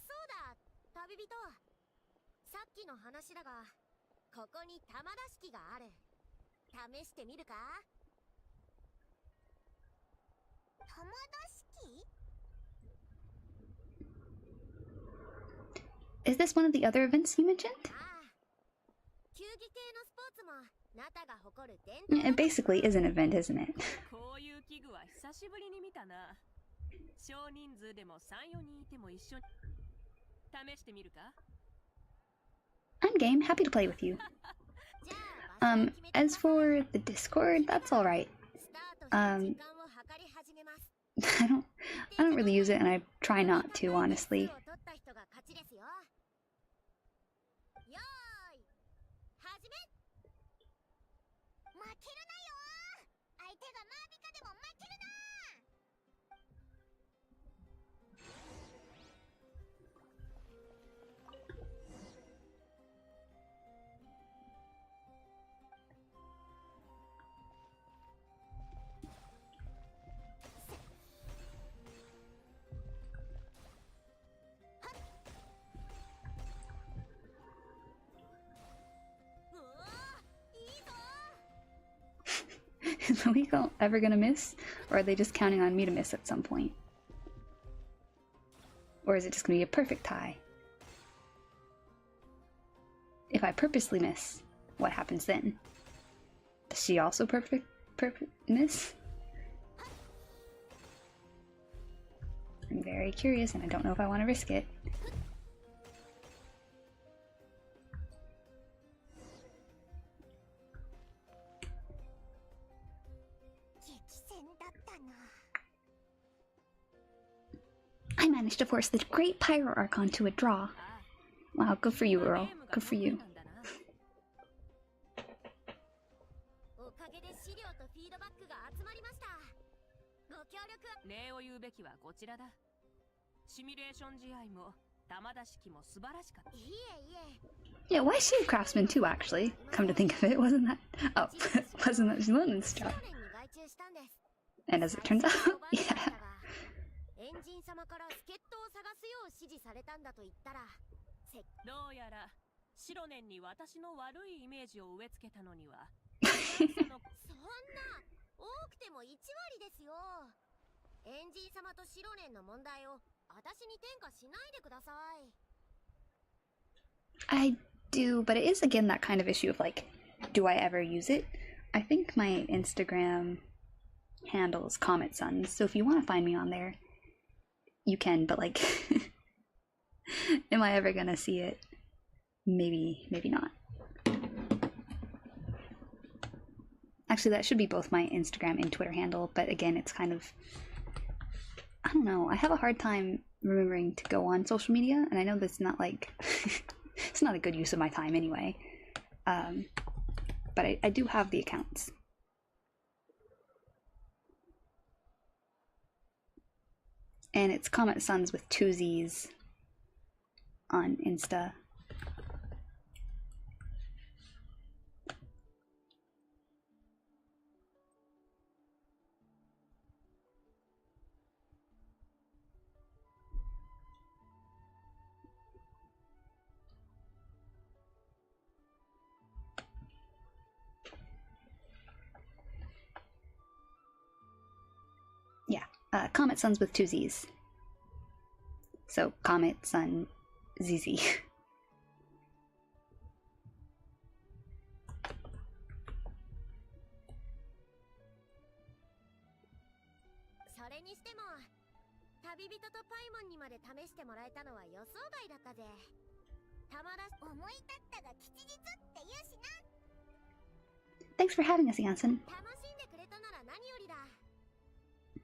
そうだ、旅人。さっきの話だが、ここに玉出し機がある。試してみるか？玉出し機？ Is this one of the other events you mentioned? ああ、球技系のスポーツもナタが誇る伝統。 It basically is an event, isn't it? こういう器具は久しぶりに見たな。少人数でも3、4人いても一緒に試してみるか？ I'm game, happy to play with you. As for the Discord, that's alright. I don't really use it, and I try not to, honestly. 'Is Mavuika ever gonna miss? Or are they just counting on me to miss at some point? Or is it just gonna be a perfect tie? If I purposely miss, what happens then? Does she also perfect miss? I'm very curious and I don't know if I want to risk it. I managed to force the Great Pyro Archon to a draw. Wow, good for you, Earl. Good for you. おかげで資料とフィードバックが集まりました。ご協力。礼を言うべきはこちらだ。シミュレーション試合も玉出し機も素晴らしかった。いえいえ。 Yeah, why is she a craftsman too, actually? Come to think of it, wasn't that... Oh, wasn't that London's job? And as it turns out, yeah. エンジン様から助っ人を探すよう指示されたんだと言ったら、どうやら白年に私の悪いイメージを植え付けたのにはそんな多くても1割ですよ。エンジン様と白年の問題を私に転嫁しないでください。 I do, but it is again that kind of issue of like, do I ever use it? I think my Instagram handle is Comet Suns, so if you want to find me on there, you can, but like, am I ever gonna see it? Maybe, maybe not. Actually, that should be both my Instagram and Twitter handle, but again, it's kind of, I don't know, I have a hard time remembering to go on social media, and I know that's not like, it's not a good use of my time anyway, but I do have the accounts. And it's Comet Suns with 2 Z's on Insta. Comet Suns with two Z's. So Comet Sun ZZ. それにしても旅人とパイモンにまで試してもらえたのは予想外だったぜ。たまら思い立ったが吉日って言うしな。 Thanks for having us, Jansen. 楽しんでくれたなら何よりだ。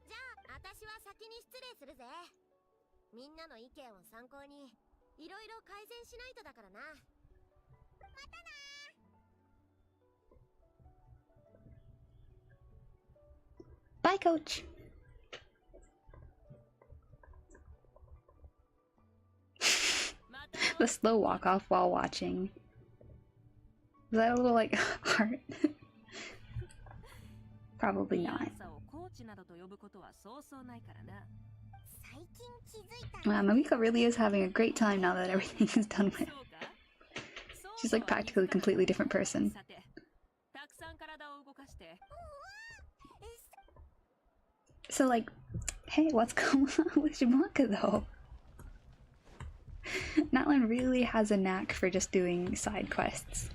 じゃあ私は先に失礼するぜ。みんなの意見を参考にいろいろ改善しないとだからな。またな。 Bye, Coach. The slow walk off while watching. Is that a little like heart? Probably not. Wow, Mavuika really is having a great time now that everything is done with. She's like practically a completely different person. So like, hey, what's going on with Shimonka though? Natlan really has a knack for just doing side quests.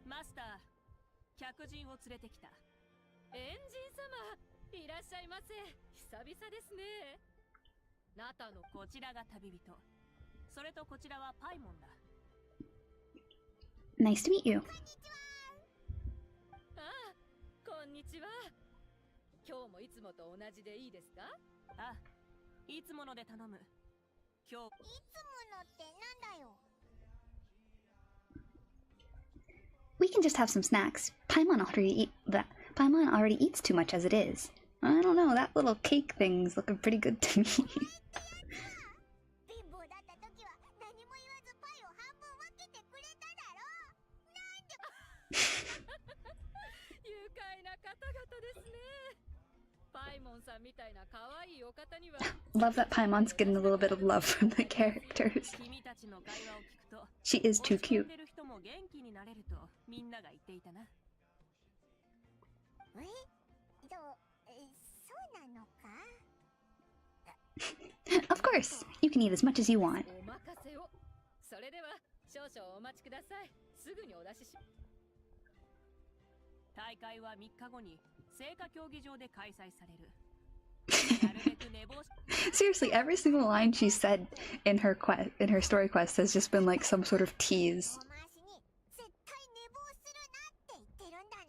Master, 客人を連れてきた。エンジン様、いらっしゃいませ。久々ですね。ナタのこちらが旅人。それとこちらはパイモンだ。Nice to meet you. ああ、こんにちは。今日もいつもと同じでいいですか？あ、いつもので頼む。今日。いつものってなんだよ。We can just have some snacks. Paimon already eats too much as it is. I don't know, that little cake thing's looking pretty good to me. Love that Paimon's getting a little bit of love from the characters. She is too cute. Of course, you can eat as much as you want. Seriously, every single line she said in her story quest has just been like some sort of tease.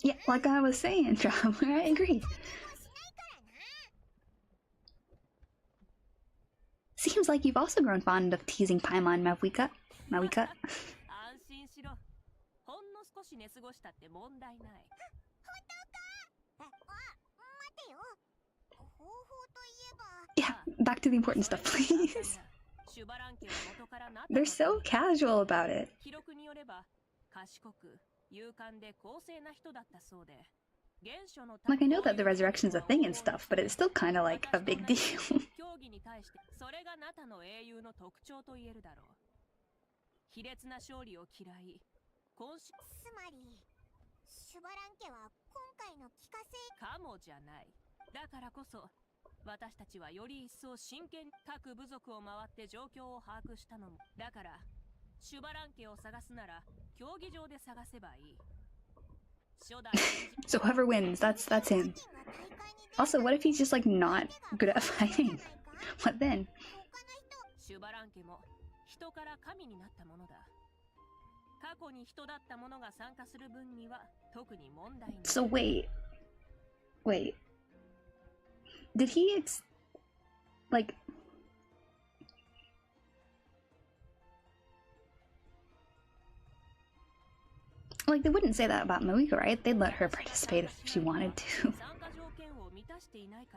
Yeah, like I was saying, John, I agree. Seems like you've also grown fond of teasing Paimon, Mavuika. Mavuika. Yeah, back to the important stuff, please. They're so casual about it. Like, I know that the resurrection's a thing and stuff, but it's still kind of like a big deal. So whoever wins, that's him. Also, what if he's just like not good at fighting? What then? So wait. Did he like... Like, they wouldn't say that about Mavuika, right? They'd let her participate if she wanted to.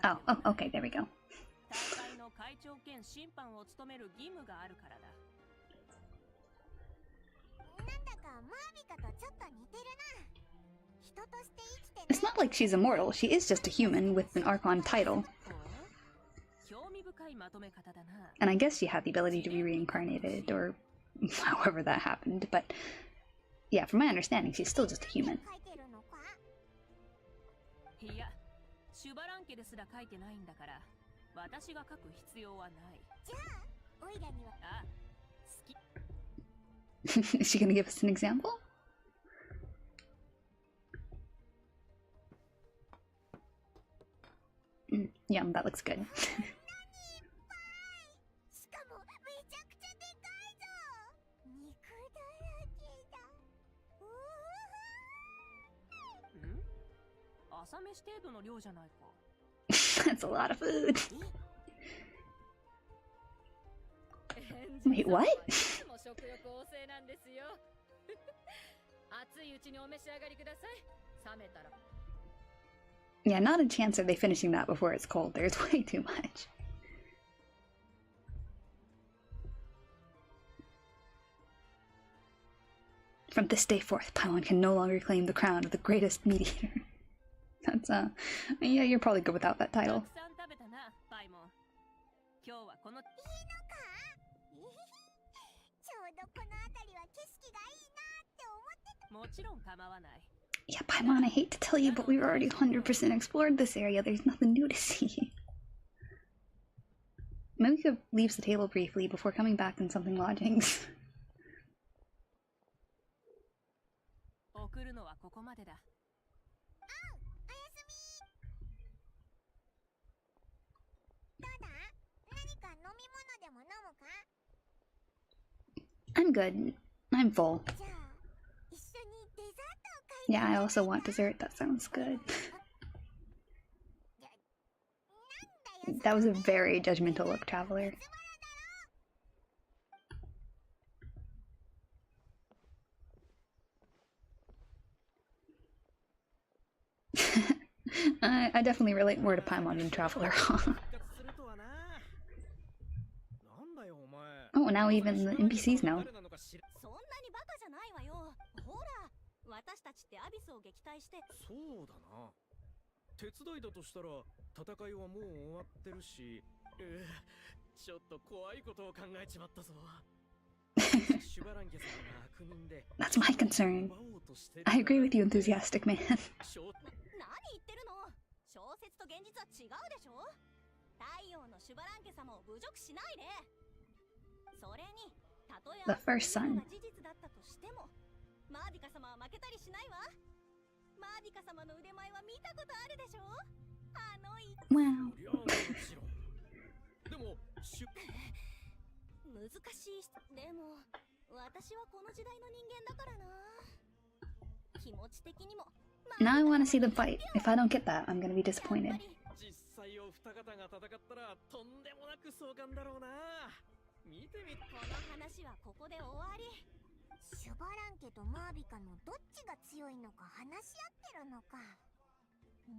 Oh, okay, there we go. カとちょっと似てるな。人として生きてね。 It's not like she's immortal, she is just a human with an Archon title. 興味深いまとめ方だな。 And I guess she had the ability to be reincarnated, or however that happened, but yeah, from my understanding, she's still just a human. 書いてるのか？いや、シュバラン家ですら書いてないんだから、私が書く必要はない。じゃあ、オイラには。あ、好き。Is she gonna give us an example? Yeah, that looks good. しかもめちゃくちゃでかいぞ。肉だらけだ。ん？朝飯程度の量じゃないか。That's a lot of food. Wait, what? も食欲旺盛なんですよ。熱いうちにお召し上がりください。冷めたら。 Yeah, not a chance are they finishing that before it's cold. There's way too much. From this day forth, Paimon can no longer claim the crown of the greatest meat eater. That's, yeah, you're probably good without that た title. くさん食べたな、パイモン。今日はこの。いいのか？ちょうどこの辺りは景色がいいなって思ってた。もちろん構わない。 Yeah, Paimon, I hate to tell you, but we've already 100% explored this area. There's nothing new to see. Mavuika leaves the table briefly before coming back in something lodgings. 送るのはここまでだ。おやすみ。どうだ？何か飲み物でも飲むか？ I'm good. I'm full. じゃあ、一緒にデザートを買い Yeah, I also want dessert. That sounds good. That was a very judgmental look, Traveler. I definitely relate more to Paimon than Traveler. Oh, now even the NPCs know. そんなにバカじゃないわよ。ほら、私たちってアビスを撃退して。そうだな。手伝いだとしたら戦いはもう終わってるし、ちょっと怖いことを考えちまったぞ。シュバラン家さんが悪人で。That's my concern. I agree with you, enthusiastic man. 何言ってるの？小説と現実は違うでしょ？太陽のシュバラン家様を侮辱しないで。それに、たとえ The first son. 事実だったとしても、マービカ様は負けたりしないわ。マービカ様の腕前は見たことあるでしょ？あのWow. いやもちろん。でも難しい。でも、私はこの時代の人間だからな。気持ち的にも。 Now I want to see them fight. If I don't get that, I'm gonna be disappointed. 実際お二方が戦ったらとんでもなく壮観だろうな。見てみ。この話はここで終わり。シュバラン家とマービカのどっちが強いのか話し合ってるのか。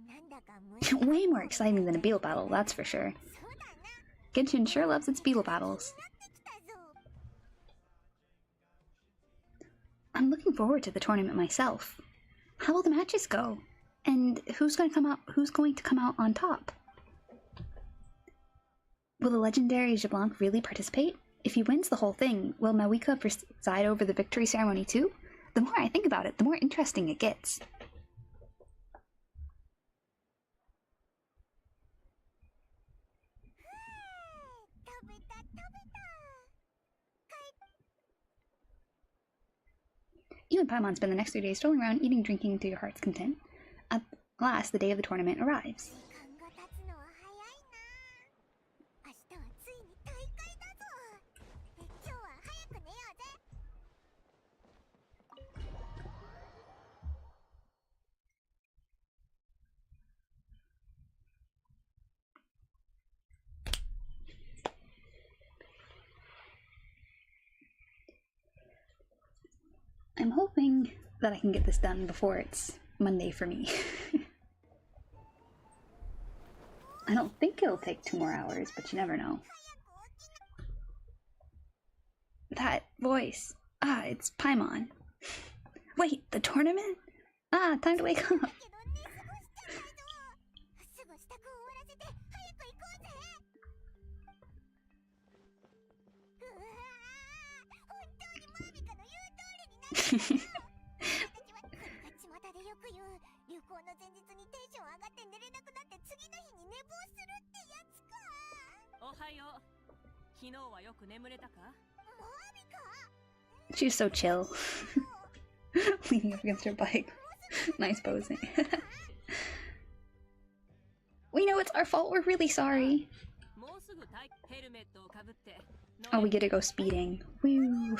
なんだかWay more exciting than a beetle battle, that's for sure. そうだな。 Genshin sure loves its beetle battles. なってきたぞ。 I'm looking forward to the tournament myself. How will the matches go? And who's going to come out on top? Will the legendary Jablanc really participate? If he wins the whole thing, will Mavuika preside over the victory ceremony too? The more I think about it, the more interesting it gets. You and Paimon spend the next 3 days strolling around, eating, drinking to your heart's content. At last, the day of the tournament arrives. 時間が経つのは早いな。明日はついに大会だぞ。今日は早く寝ようぜ。 I'm hoping that I can get this done before it's Monday for me. I don't think it'll take 2 more hours, but you never know. That voice. Ah, it's Paimon. Wait, the tournament? Ah, time to wake up. けど寝過ごしちゃったぞ。すぐ支度を終わらせて早く行こうぜ。うわー、本当にマーミカの言う通りになったんだ。私はこれが巷でよく言う旅行の前日にテンション上がって寝れなくなって次の日に寝坊するってやつか。おはよう。昨日はよく眠れたか？ She's so chill. Leaning up against her bike. Nice posing. We know it's our fault. We're really sorry. Oh, we get to go speeding. Woo.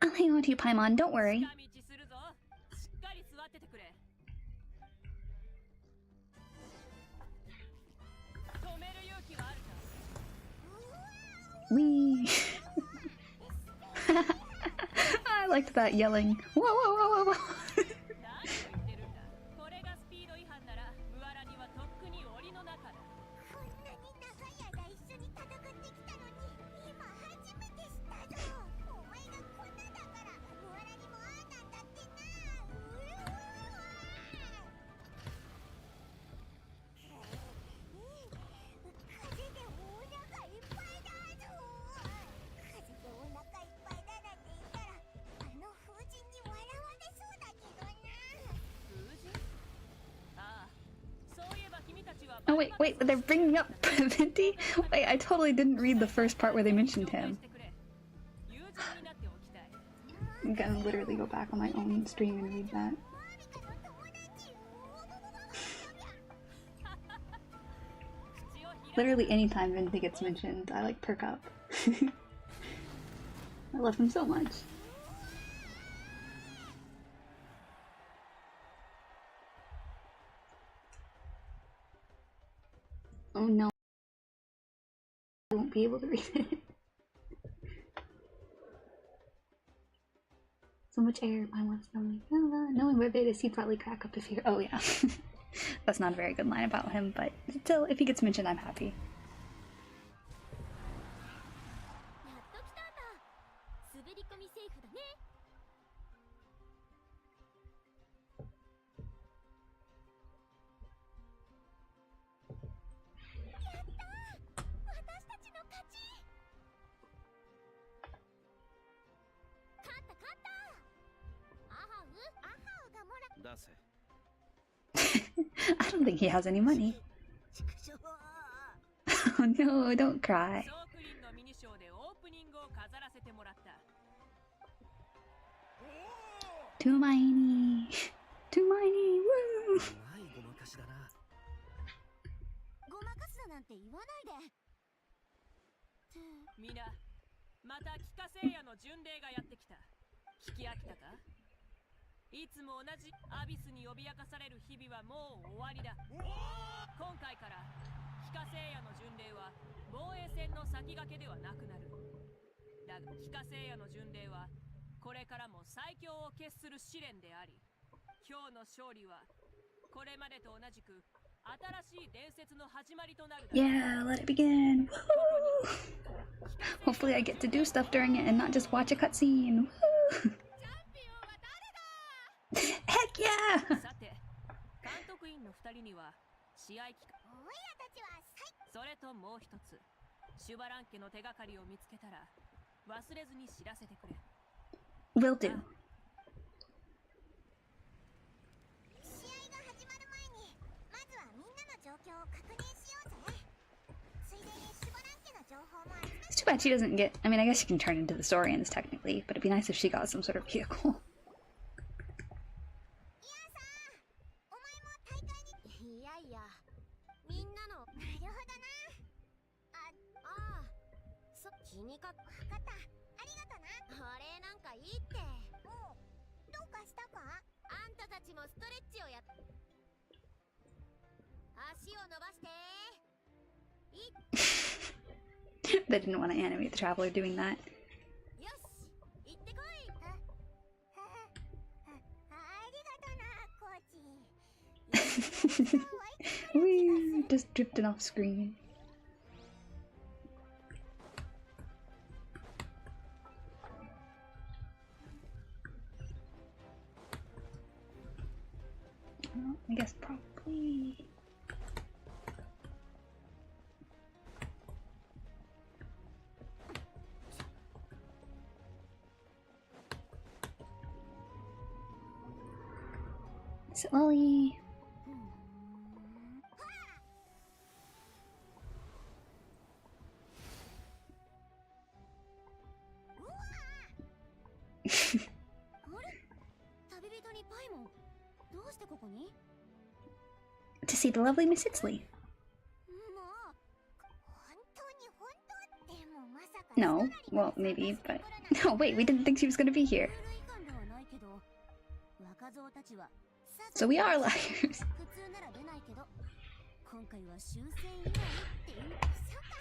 I'll hang on to you, Paimon. Don't worry. Wee. I liked that yelling. Whoa, whoa, whoa, whoa, whoa. これがスピード違反ならムアラにはとっくに檻の中だ。こんなに長い間一緒に戦ってきたのに今初めて知ったぞ。お前がこんなだからムアラにもああなんだってな。風でお腹いっぱいだぞ。風でお腹いっぱいだなんて言ったらあの風神に笑われそうだけどな。 Oh, wait, they're bringing up Venti? Wait, I totally didn't read the first part where they mentioned him. I'm gonna literally go back on my own stream and read that. Literally anytime Venti gets mentioned, I like perk up. I love him so much. Oh no. I won't be able to read it. So much air, I want to know. Knowing where Vedas, he'd probably crack up if he. Oh yeah. That's not a very good line about him, but still, if he gets mentioned, I'm happy. やっと来たんだ。滑り込みセーフだね。やったー。私たちの勝ち。勝った勝った。アハウがもら。出せ。I don't think he has any money. Oh no, don't cry. Too miny. Too miny. Woo! ごまかすだなんて言わないで。みんな、また帰化聖夜の巡礼がやってきた。聞き飽きたか？いつも同じアビスに脅かされる日々はもう終わりだ。今回から帰化聖夜の巡礼は防衛戦の先駆けではなくなる。だが帰化聖夜の巡礼はこれからも最強を決する試練であり、今日の勝利はこれまでと同じく新しい伝説の始まりとなる。 Yeah, let it begin. Woo! Hopefully I get to do stuff during it and not just watch a cutscene. Woo! Heck yeah! さて、監督員の2人には試合期間。おいらたちはそれともう一つ、シュバラン家の手がかりを見つけたら忘れずに知らせてくれ。 Will do. 試合が始まる前にまずはみんなの状況を確認しようぜ。ついでにシュバラン家の情報も集め。 It's too bad she doesn't get. I mean, I guess she can turn into the Saurians technically, but it'd be nice if she got some sort of vehicle. いやいや、みんなの。なるほどな。気にか。分かった。ありがとな。お礼なんかいいって。おう、どうかしたか？あんたたちもストレッチをやっ。足を伸ばして。They didn't want to animate the traveler doing that. よし、行ってこい。ありがとな、コーチ。Wee, just drifted off screen. I guess probably. Slowly. To see the lovely Miss Itzley. No, well, maybe, but... No, wait, we didn't think she was gonna be here. So we are liars. 今回は終戦祝いっていうそうか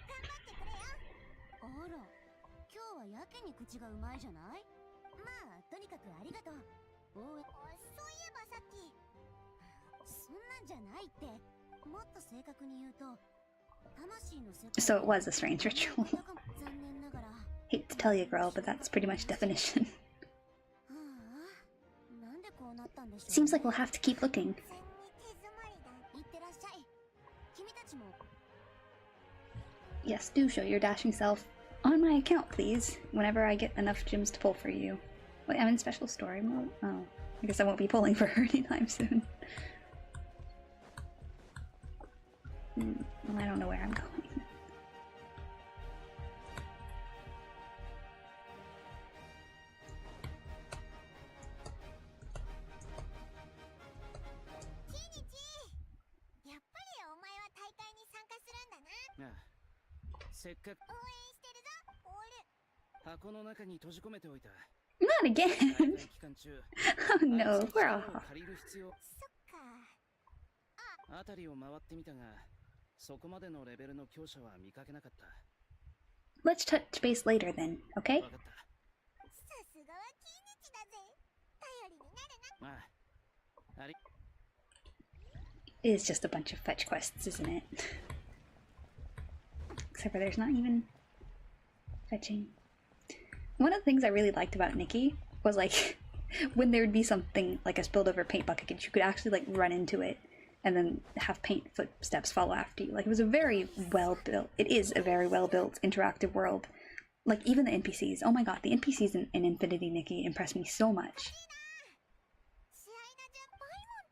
頑張ってくれよあら今日はやけに口がうまいじゃないまあとにかくありがとう応援そういえばさっきそんなんじゃないってもっと正確に言うと魂の世界 So it was a strange ritual. 残念ながら Hate to tell you, girl, but that's pretty much definition. はあなんでこうなったんでしょう Seems like we'll have to keep looking. いってらっしゃい君たちも Yes, do show your dashing self on my account, please, whenever I get enough gems to pull for you. Wait, I'm in special story mode? Oh, I guess I won't be pulling for her anytime soon. Well, I don't know where I'm going. Not again! Oh no, we're off. 辺りを回ってみたが、そこまでのレベルの強者は見かけなかった。 Let's touch base later then, okay? わかった。さすがはキイニチだぜ。頼りになるな。ああ、あり。 It is just a bunch of fetch quests, isn't it? Except for there's not even fetching. One of the things I really liked about Nikki was like when there would be something like a spilled over paint bucket, you could actually like run into it and then have paint footsteps follow after you. Like it was a very well built, it is a very well built interactive world. Like even the NPCs, oh my god, the NPCs in Infinity Nikki impressed me so much.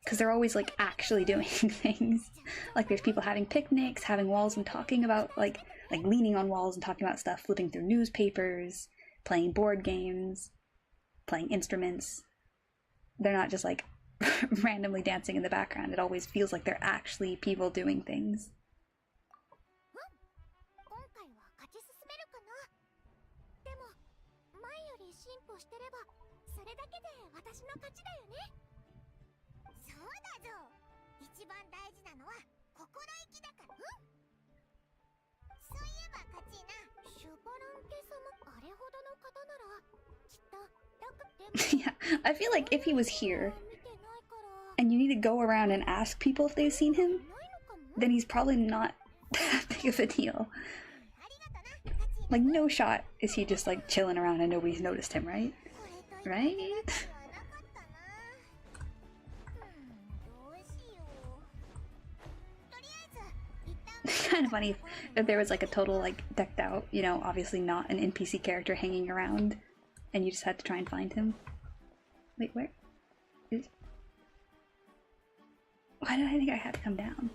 Because they're always like actually doing things. Like there's people having picnics, having walls and talking about like leaning on walls and talking about stuff, flipping through newspapers, playing board games, playing instruments. They're not just like randomly dancing in the background. It always feels like they're actually people doing things. 今回は勝ち進めるかな。でも前より進歩してればそれだけで私の勝ちだよね。そうだぞ。一番大事なのは心意気だから。そういえばカチーナ、シュバランケ様あれほどの方ならきっとどこでも Yeah, I feel like if he was here and you need to go around and ask people if they've seen him, then he's probably not that big of a deal. Like no shot is he just like chilling around and nobody's noticed him, right? Right? Kind of funny if there was like a total like decked out, you know, obviously not an NPC character hanging around and you just had to try and find him. Wait, where is... Why did I think I had to come down?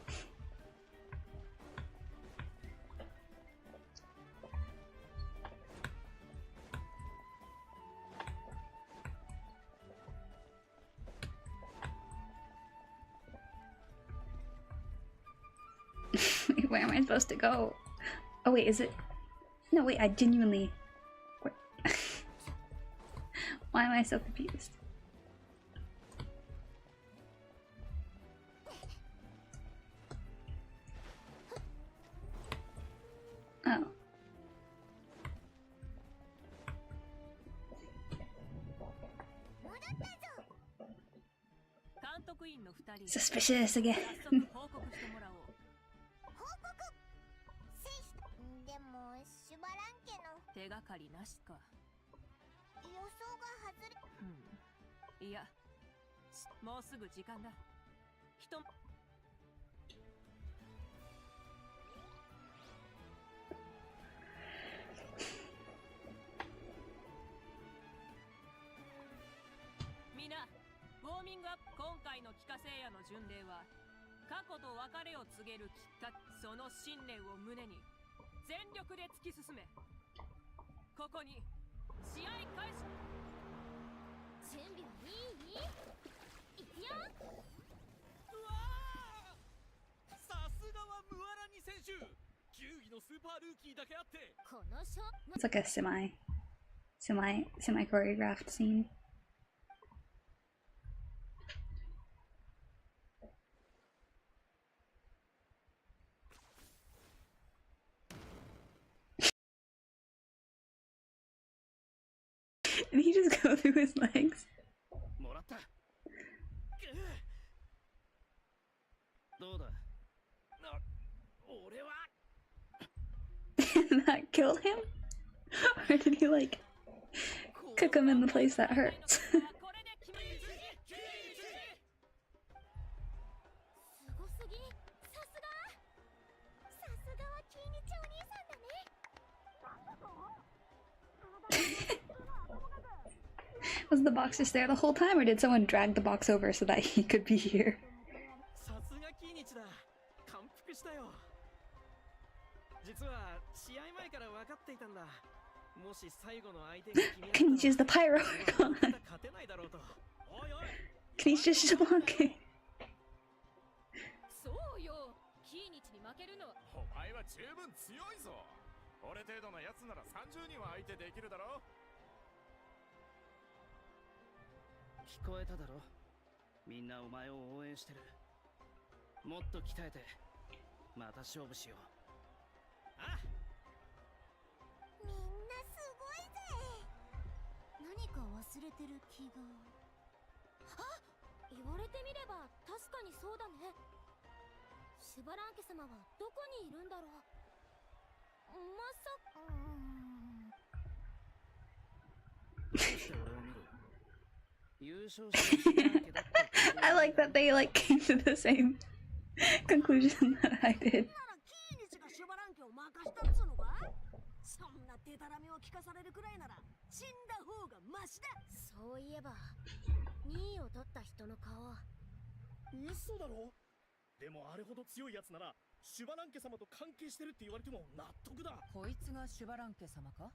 Where am I supposed to go? Oh wait, is it? No wait, I genuinely... Where... Why am I so confused? Oh. Suspicious again. でもシュバラン家の手がかりなしか。予想が外れ。いや、もうすぐ時間だ。きとみな、ウォーミングアップ。今回の帰化聖夜の巡礼は過去と別れを告げるきっかけ。その信念を胸に全力で突き進め。ここに試合開始。準備はいい？いくよ。うわー、さすがはムアラニ選手。球技のスーパールーキーだけあって。このショ It's like a semi choreographed scene. And he just go through his legs. もらった。どうだ。俺は。Did that kill him? Or did he like cook him in the place that hurts? すごすぎ。さすがはキイニチお兄さんだね。 Was the box just there the whole time, or did someone drag the box over so that he could be here? さすがキーニチだ。感服したよ。実は試合前から分かっていたんだ。もし最後の相手が君 Can he choose the pyro? God. 勝てないだろうと。おいおい。 Can he just Shablanke? そうよ、キーニチに負けるのは。お前は十分強いぞ。俺程度のやつなら30人は相手できるだろ。聞こえただろ。みんなお前を応援してる。もっと鍛えてまた勝負しよう。あ、みんなすごいぜ。何か忘れてる気が。あ、言われてみれば確かにそうだね。シュバランケ様はどこにいるんだろう。まさか。どうして俺を見る。優勝したシュバランケだって。 I like that they like came to the same conclusion that I did. ならキイニチがシュバランケを任したっつうのか。そんなデタラメを聞かされるくらいなら死んだ方がマシだ。そういえば2位を取った人の顔。嘘だろ。でもあれほど強いやつならシュバランケ様と関係してるって言われても納得だ。こいつがシュバランケ様か？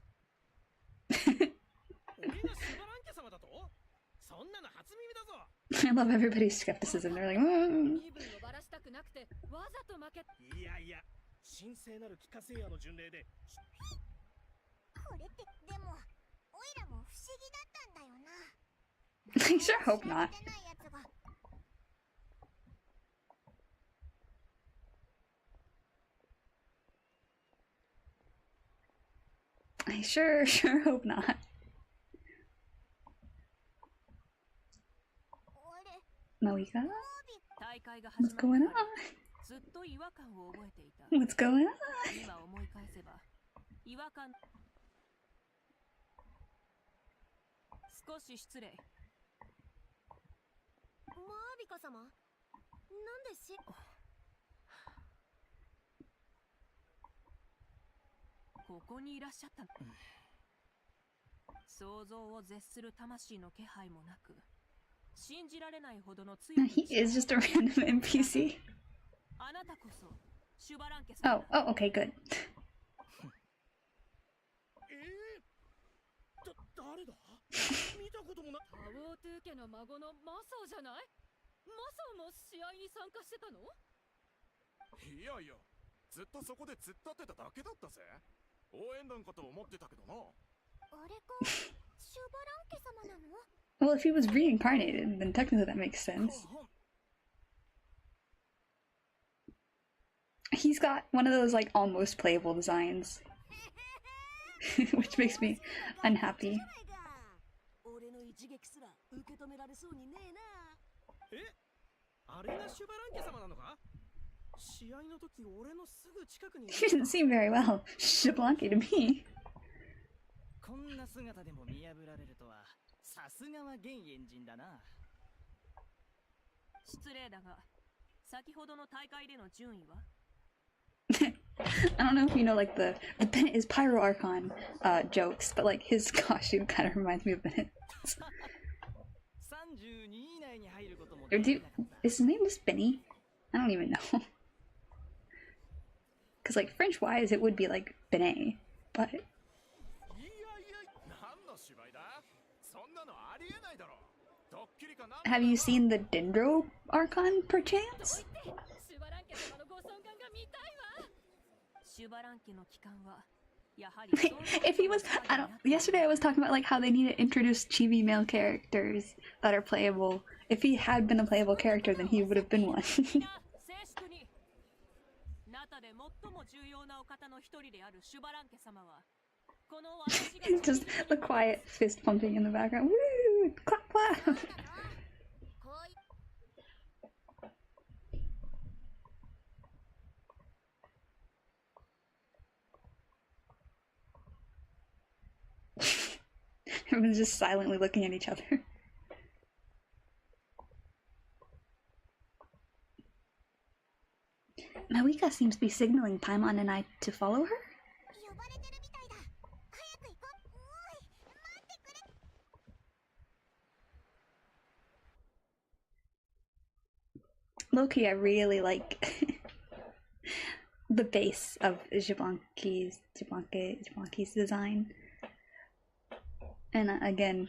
俺がシュバランケ様だと。そんなの初耳だぞ。 I love everybody's skepticism. They're like, 身分をばらしたくなくてわざと負け。いやいや、神聖なる帰化聖夜の巡礼で。これってでもオイラも不思議だったんだよな。 I sure hope not. 知られてないやつが。 I sure hope not. 俺 Mavuika? 大会が What's 始ま going る on? ずっと違和感を覚えていた。 What's going on? 今思い返せば違和感。少し失礼。マービカ様、なんでし。ここにいらっしゃったの。想像を絶する魂の気配もなく、信じられないほどの強 No, い he is just a random NPC. あなたこそシュバランケ様 Oh, oh, okay, good. 誰だ。見たこともな。タウォートゥー家の孫のマソーじゃない。マソーも試合に参加してたの。いやいや、ずっとそこで突っ立ってただけだったぜ。応援団かと思ってたけどな。あれか、シュバランケ様なの。 Well, if he was reincarnated, then technically that makes sense. He's got one of those like almost playable designs, which makes me unhappy. 俺の一撃すら受け止められそうにねえな。え、あれがシュバランケ様なのか。試合の時俺のすぐ近くに。 He didn't seem very well Shablanke to me. こんな姿でも見破られるとは、さすがは現エンジンだな。失礼だが、先ほどの大会での順位は？ I don't know if you know like the Bennett is Pyro Archon jokes, but like his costume kind of reminds me of Bennett's. 32位以内に入ることも Or で do きなかった。 is his name just Benny? I don't even know. Because like French wise, it would be like Benet, but いやいや、何の芝居だ？そんなのありえないだろ。ドッキリかなんかだ have ろ。 you seen the Dendro Archon perchance? シュバラン家様のご尊顔が見たいわ。シュバラン家の帰還はやはり If he was, I don't. Yesterday I was talking about like how they need to introduce chibi male characters that are playable. If he had been a playable character, then he would have been one. 正式に中で最も重要なお方の一人であるシュバラン家様はこの私が Just the quiet fist pumping in the background. Woo! Clap, clap. こうい Everyone's just silently looking at each other. Mavuika seems to be signaling Paimon and I to follow her? 呼ばれてるみたいだ。早く行こう。おい、待ってくれ。 Low-key, I really like the base of Jablonski's design. And again,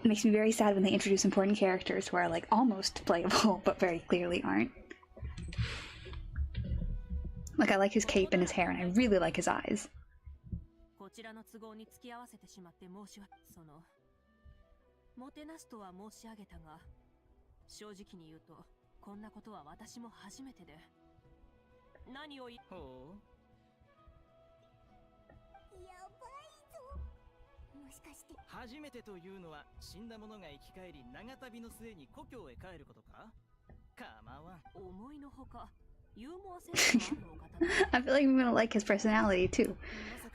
it makes me very sad when they introduce important characters who are like almost playable, but very clearly aren't. Like I like his cape and his hair, and I really like his eyes. こちらの都合に付き合わせてしまって申し訳そのもてなすとは申し上げたが正直に言うとこんなことは私も初めてで何を言ほう。やばいぞ。もしかして。初めてというのは死んだ者が生き返り長旅の末に故郷へ帰ることか？構わん。思いのほかユーモアセンスのあるお方だ I feel like I'm gonna like his personality too,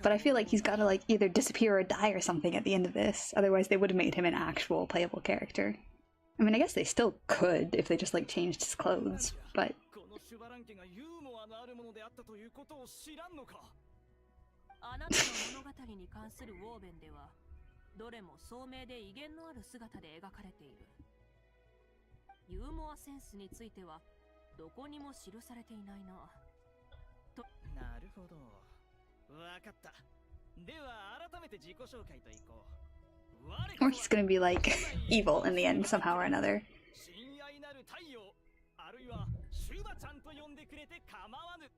but I feel like he's gotta like either disappear or die or something at the end of this. Otherwise, they would have made him an actual playable character. I mean, I guess they still could if they just like changed his clothes, but このシュバラン家がユーモアのあるものであったということを知らんのか？あなたの物語に関するウォーベンではどれも聡明で威厳のある姿で描かれているユーモアセンスについてはどこにも記されていないななるほど。わかった。では改めて自己紹介といこう。我 or he's gonna be like evil in the end somehow or another. 親愛なる太陽、あるいはシュバちゃんと呼んでくれて構わぬ。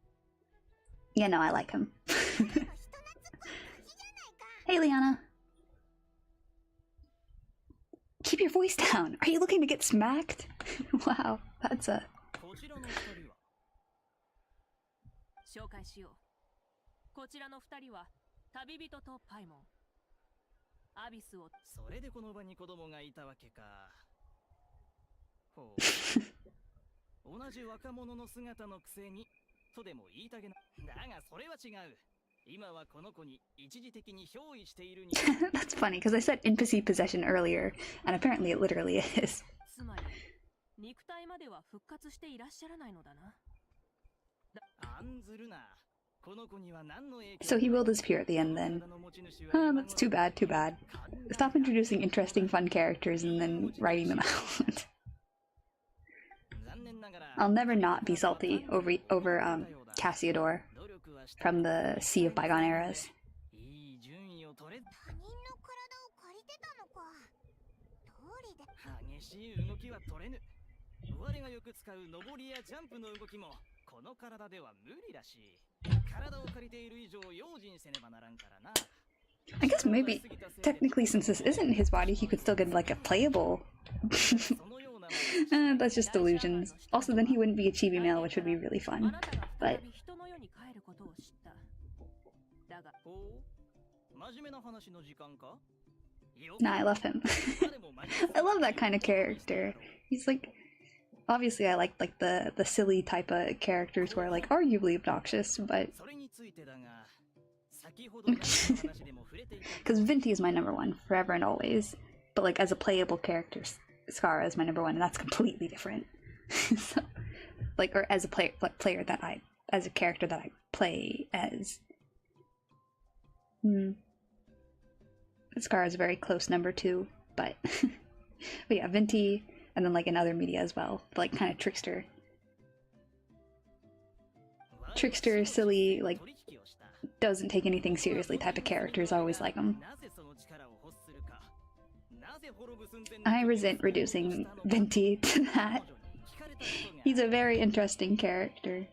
Yeah, no, I like him. 人懐っこいガキじゃないか。 Hey, Liana. Keep your voice down. Are you looking to get smacked? Wow, that's a. こちらの二人は紹介しようこちらの二人は旅人とパイモンアビスをそれでこの場に子供がいたわけか。ほう。同じ若者の姿のくせにとでも言いたげな。だがそれは違う。今はこの子に一時的に憑依しているに。 That's funny because I said NPC possession earlier, and apparently it literally is. つまり肉体までは復活していらっしゃらないのだな案ずるな。この子には何の影響 So he will disappear at the end then. That's too bad, too bad. Stop introducing interesting, fun characters and then writing them out. 残念ながら I'll never not be salty over Cassiodor from the Sea of Bygone Eras. いい順位を取れ。他人の体を借りてたのか。通りで。激しい動きは取れぬ。我がよく使う登りやジャンプの動きもこの体では無理らしい。体を借りている以上用心せねばならんからな。 I guess maybe, technically, since this isn't his body, he could still get like a playable. そのようなもの That's just delusions. Also, then he wouldn't be a chibi male, which would be really あ fun. なたが But 再び人の世に帰ることを知っただがほう、真面目な話の時間か？ nah, I love him. I love that kind of character. He's like, obviously, I like the silly type of characters who are like arguably obnoxious, but それについてだが、先ほどの話でも触れていた。 because Venti is my number one forever and always. But like as a playable character, Scara is my number one, and that's completely different. So, like, or as a player that I, as a character that I play as. Scar is a very close number 2, but but yeah, Venti, and then like in other media as well, like kind of trickster, silly, like doesn't take anything seriously type of characters. I always like them. I resent reducing Venti to that. He's a very interesting character.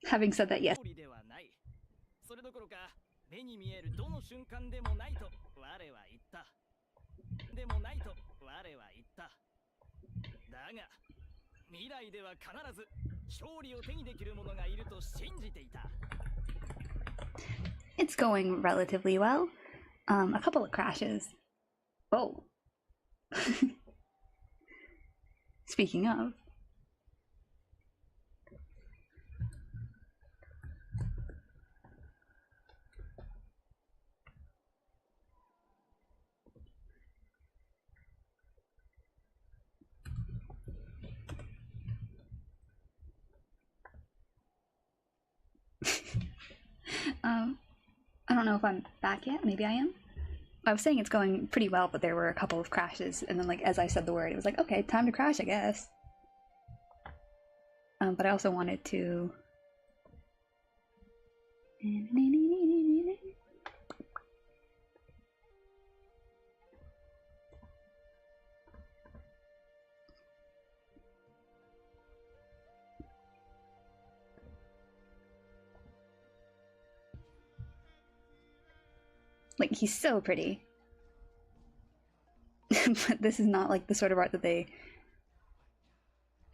Having said that, yes. It's going relatively well. A couple of crashes. Oh. Speaking of. I don't know if I'm back yet. Maybe I am. I was saying it's going pretty well, but there were a couple of crashes, and then like as I said the word, it was like, okay, time to crash, I guess. But I also wanted to. Like, he's so pretty. But this is not like the sort of art that they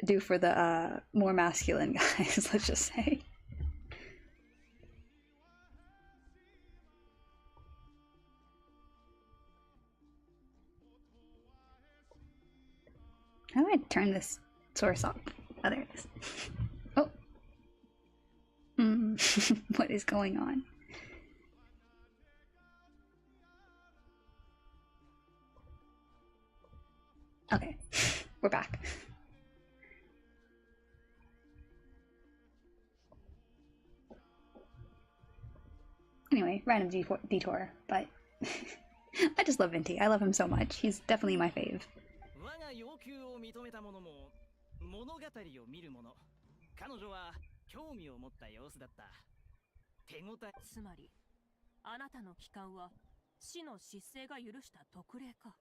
do for the more masculine guys, let's just say. How do I turn this source off? Oh, there it is. Oh. What is going on? Okay, we're back. Anyway, random detour, but I just love Venti. I love him so much. He's definitely my fave. つまり、あなたの帰還は死の失勢が許した特例か。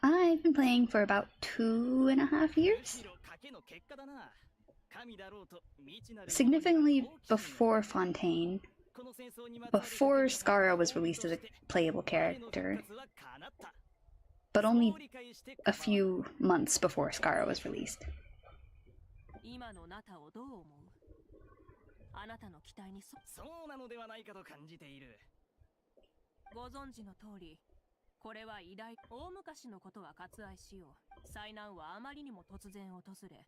I've been playing for about 2.5 years. Significantly before Fontaine, before Skara was released as a playable character, but only a few months before Skara was released. 今のナタをどう思う？あなたの期待にそうなのではないかと感じている。ご存知の通り、これは偉大。大昔のことは割愛しよう。災難はあまりにも突然訪れ、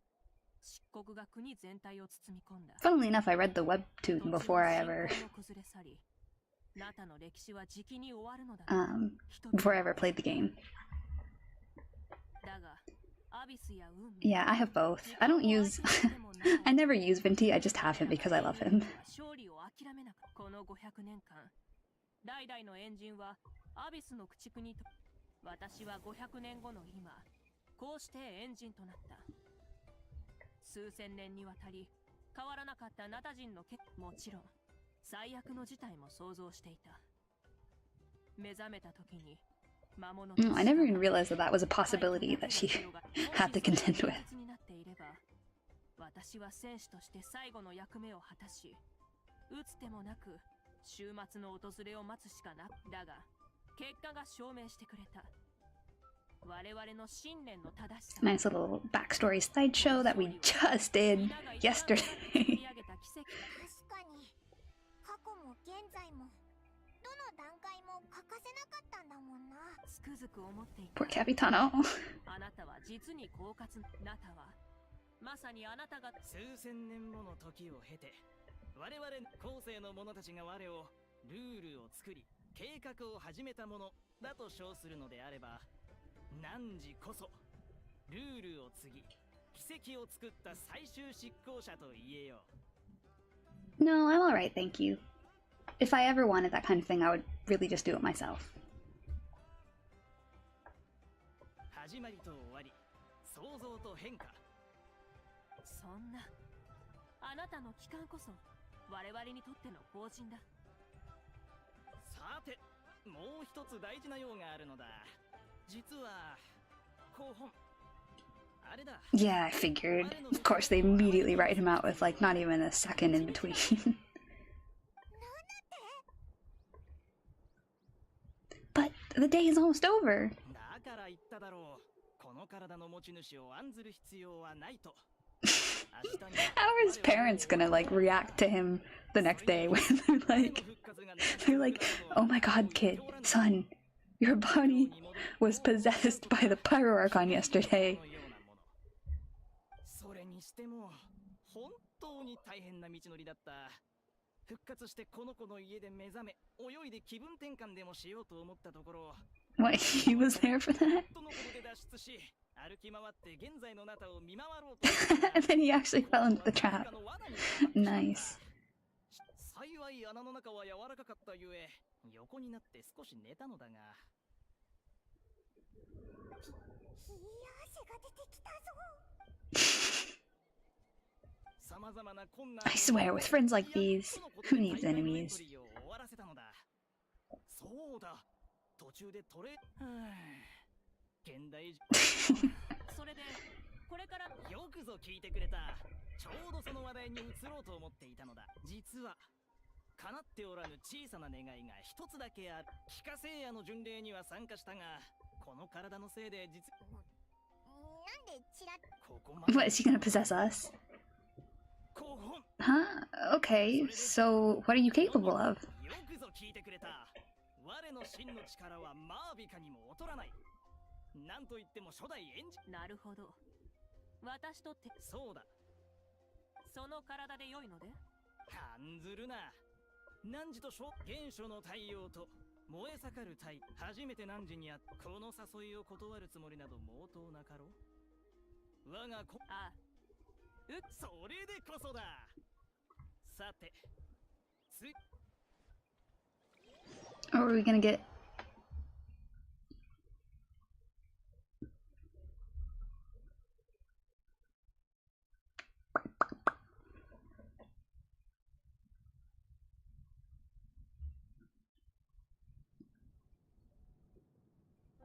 漆黒が国全体を包み込んだ。Funnily enough, I read the webtoon before I ever before I ever played the game. Yeah, I have both. I don't use I never use Venti, I just have him because I love him. この500年間、代々のエンジンはアビスの駆逐にと。私は500年後の今、こうしてエンジンとなった。数千年にわたり変わらなかったナタ人のもちろん最悪の事態も想像していた。目覚めた時に I never even realized that that was a possibility that she had to contend with. 私は戦士として最後の役目を果たし、打つ手もなく終末の訪れを待つしかな。だが結果が証明してくれた。我々の信念の正しさ。Nice little backstory slideshow that we just did yesterday. 確かに過去も現在もどの段階も欠かせなかったんだもんな。つくづく思っていた。Poor Capitano. あなたは実に狡猾な。ナタはまさにあなたが数千年もの時を経て我々後世の者たちが我をルールを作り計画を始めたものだと称するのであれば、汝こそルールを継ぎ奇跡を作った最終執行者と言えよ。 No, I'm alright, thank you. If I ever wanted that kind of thing, I would really just do it myself. 始まりと終わり、創造と変化。そんな、あなたの帰還こそ我々にとっての法人だ。さて、もう一つ大事な用があるのだ。実は候補あれだ。 Yeah, I figured. Of course, they immediately write him out with like not even a second in between. But the day is almost over. だから言っただろう。この体の持ち主を案ずる必要はないと。 How are his parents gonna like react to him the next day when they're like, oh my god, kid, son, your body was possessed by the Pyro Archon yesterday. それにしても本当に大変な道のりだった。復活してこの子の家で目覚め、泳いで気分転換でもしようと思ったところ、 What, he was there for that? とのことで脱出し、歩き回って現在のナタを見回ろうと。 And then he actually fell into the trap. Nice. 幸い穴の中は柔らかかったゆえ、横になって少し寝たのだが。いい汗が出てきたぞ。 I swear, with friends like these, who needs enemies? そうだ、途中でトレ現代それでこれからよくぞ聞いてくれた。ちょうどその話題に移ろうと思っていたのだ。実は叶っておらぬ小さな願いが一つだけある。帰化聖夜の巡礼には参加したが、この体のせいで実なんでチラッ。ここま What, is he gonna possess us? Huh? Okay, so what are you capable of? よくぞ聞いてくれた。我の真の力はマービカにも劣らない。なんといっても初代エンジン。なるほど。私とて、そうだ。その体で良いので。案ずるな。汝と原初の太陽と燃え盛る太、初めて汝にあったこの誘いを断るつもりなど毛頭なかろう。我が子、ああ、それでこそだ。さて、Or are we gonna get...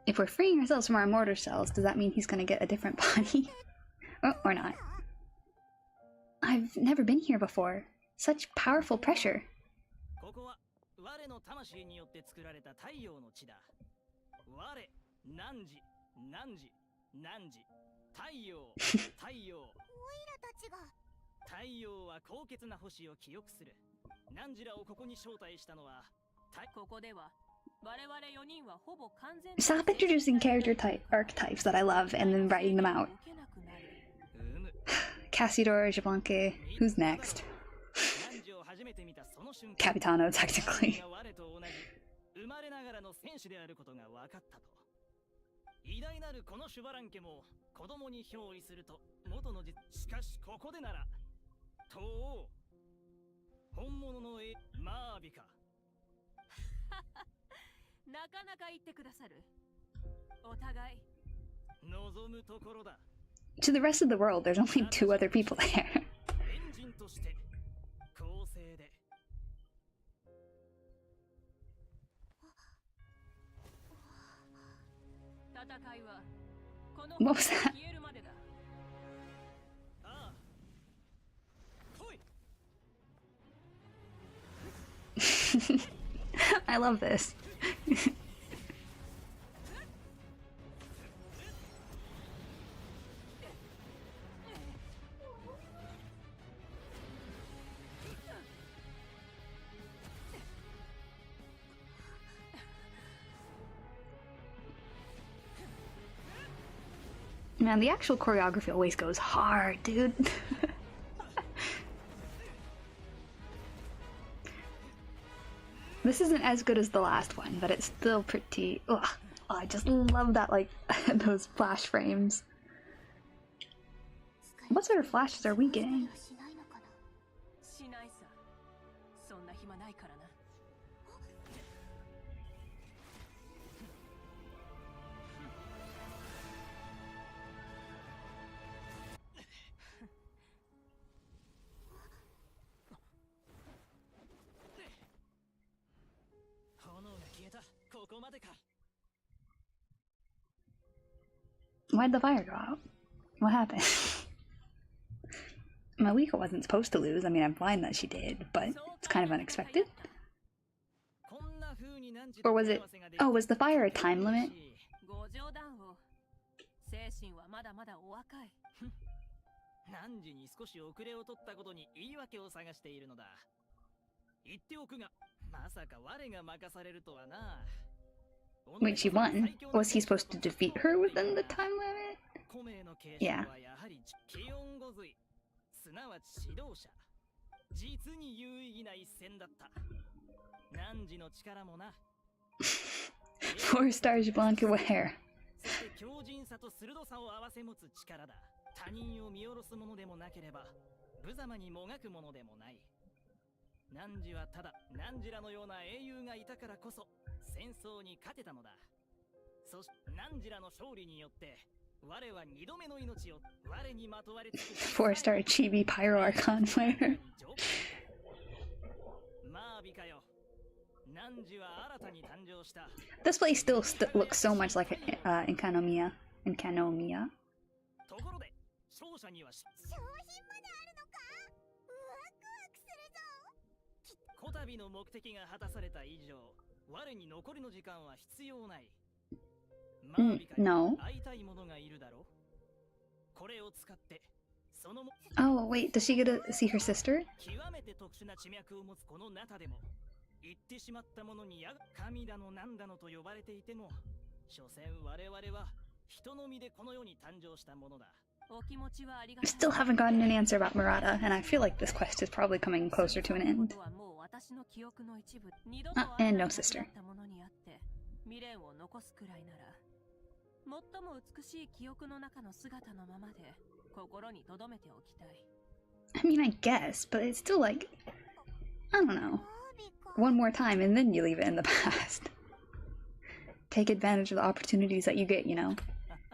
If we're freeing ourselves from our mortar cells, does that mean he's gonna get a different body? Oh, or not. I've never been here before. Such powerful pressure. ここは我の魂によって作られた太陽の地だ。我、汝、太陽、太陽。オイラたちが。太陽は高潔な星を記憶する。汝らをここに招待したのは、ここでは我々4人はほぼ完全に Stop introducing character archetypes that I love and then writing them out. Cassidor, Jablonke, who's next? Capitano, technically. 生まれながらの戦士であることが分かったと。偉大なるこのシュバラン家も子供に憑依すると元の実。しかしここでなら、東王、本物のマービカ。なかなか言ってくださる。お互い望むところだ。To the rest of the world, there's only 2 other people there. エンジンとして公正で。戦いはこの What was that? 消えるまでだ。ああ、来い。I love this. Man, the actual choreography always goes hard, dude. This isn't as good as the last one, but it's still pretty. Ugh. Oh, I just love that, like, those flash frames. What sort of flashes are we getting? しないさ。そんな暇ないからな。炎が消えた。ここまでか。Why'd the fire go out? What happened? Mavuika wasn't supposed to lose. I mean, I'm fine that she did, but it's kind of unexpected. Or was it... Oh, was the fire a time limit? ご冗談を。精神はまだまだお若い。何時に少し遅れを取ったことに言い訳を探しているのだ。言っておくが、まさか我が任されるとはな。Wait, she won? Was he supposed to defeat her within the time limit? Yeah. すなわち指導者。実に有意義な一戦だった。汝の力もな。4 stars Blanca wear. そして強靭さと鋭さを併せ持つ力だ。他人を見下ろすものでもなければ、無様にもがくものでもない。汝はただ汝らのような英雄がいたからこそ戦争に勝てたのだ。そして汝らの勝利によって我は二度目の命を我にまとわれつく 4-star chibi pyro archon wear. マービカよ。汝は新たに誕生した。 This place still looks so much like Enkanomiya. ところで勝者には商品まであるのか。ワクワクするぞ。こたびの目的が果たされた以上、我に残りの時間は必要ない。マービカに No. 会いたい者がいるだろう。これを使ってその Oh, wait, does she get to see her sister? 極めて特殊な地脈を持つこのナタでも言ってしまった者に神だのなんだのと呼ばれていても、所詮我々は人の身でこの世に誕生したものだ。 I still haven't gotten an answer about Murata, and I feel like this quest is probably coming closer to an end. And no sister. 最も美しい記憶の中の姿のままで心に留めておきたい。 I mean, I guess, but it's still like, I don't know. One more time and then you leave it in the past. Take advantage of the opportunities that you get, you know.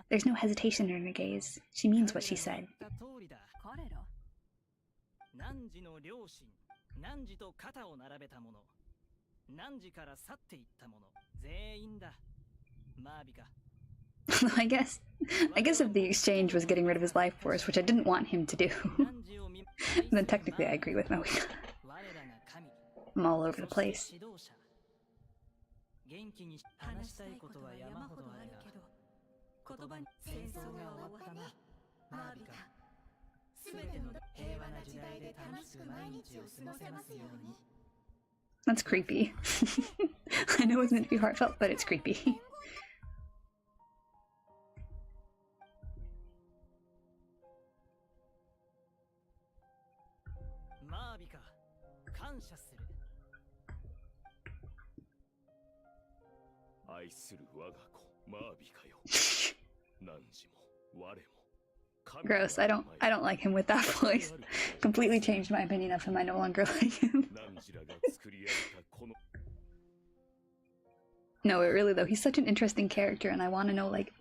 There's no hesitation in her gaze. She means what she said. 彼ら？汝の両親、汝と肩を並べた者、汝から去っていった者、全員だ。マービカ。I guess if the exchange was getting rid of his life force, which I didn't want him to do, then technically I agree with Mavuika. I'm all over the place. 元気に話したいことは山ほどあるが、言葉に戦争が終わったな、マービカ。すべての平和な時代で楽しく毎日を過ごせますように。 That's creepy. I know it's meant to be heartfelt, but it's creepy. マービカ、感謝する。愛する我が子マービカよ。何時も我も。 Gross. I don't like him with that voice. Completely changed my opinion of him. I no longer like him. No, really though, he's such an interesting character, and I want to know, like,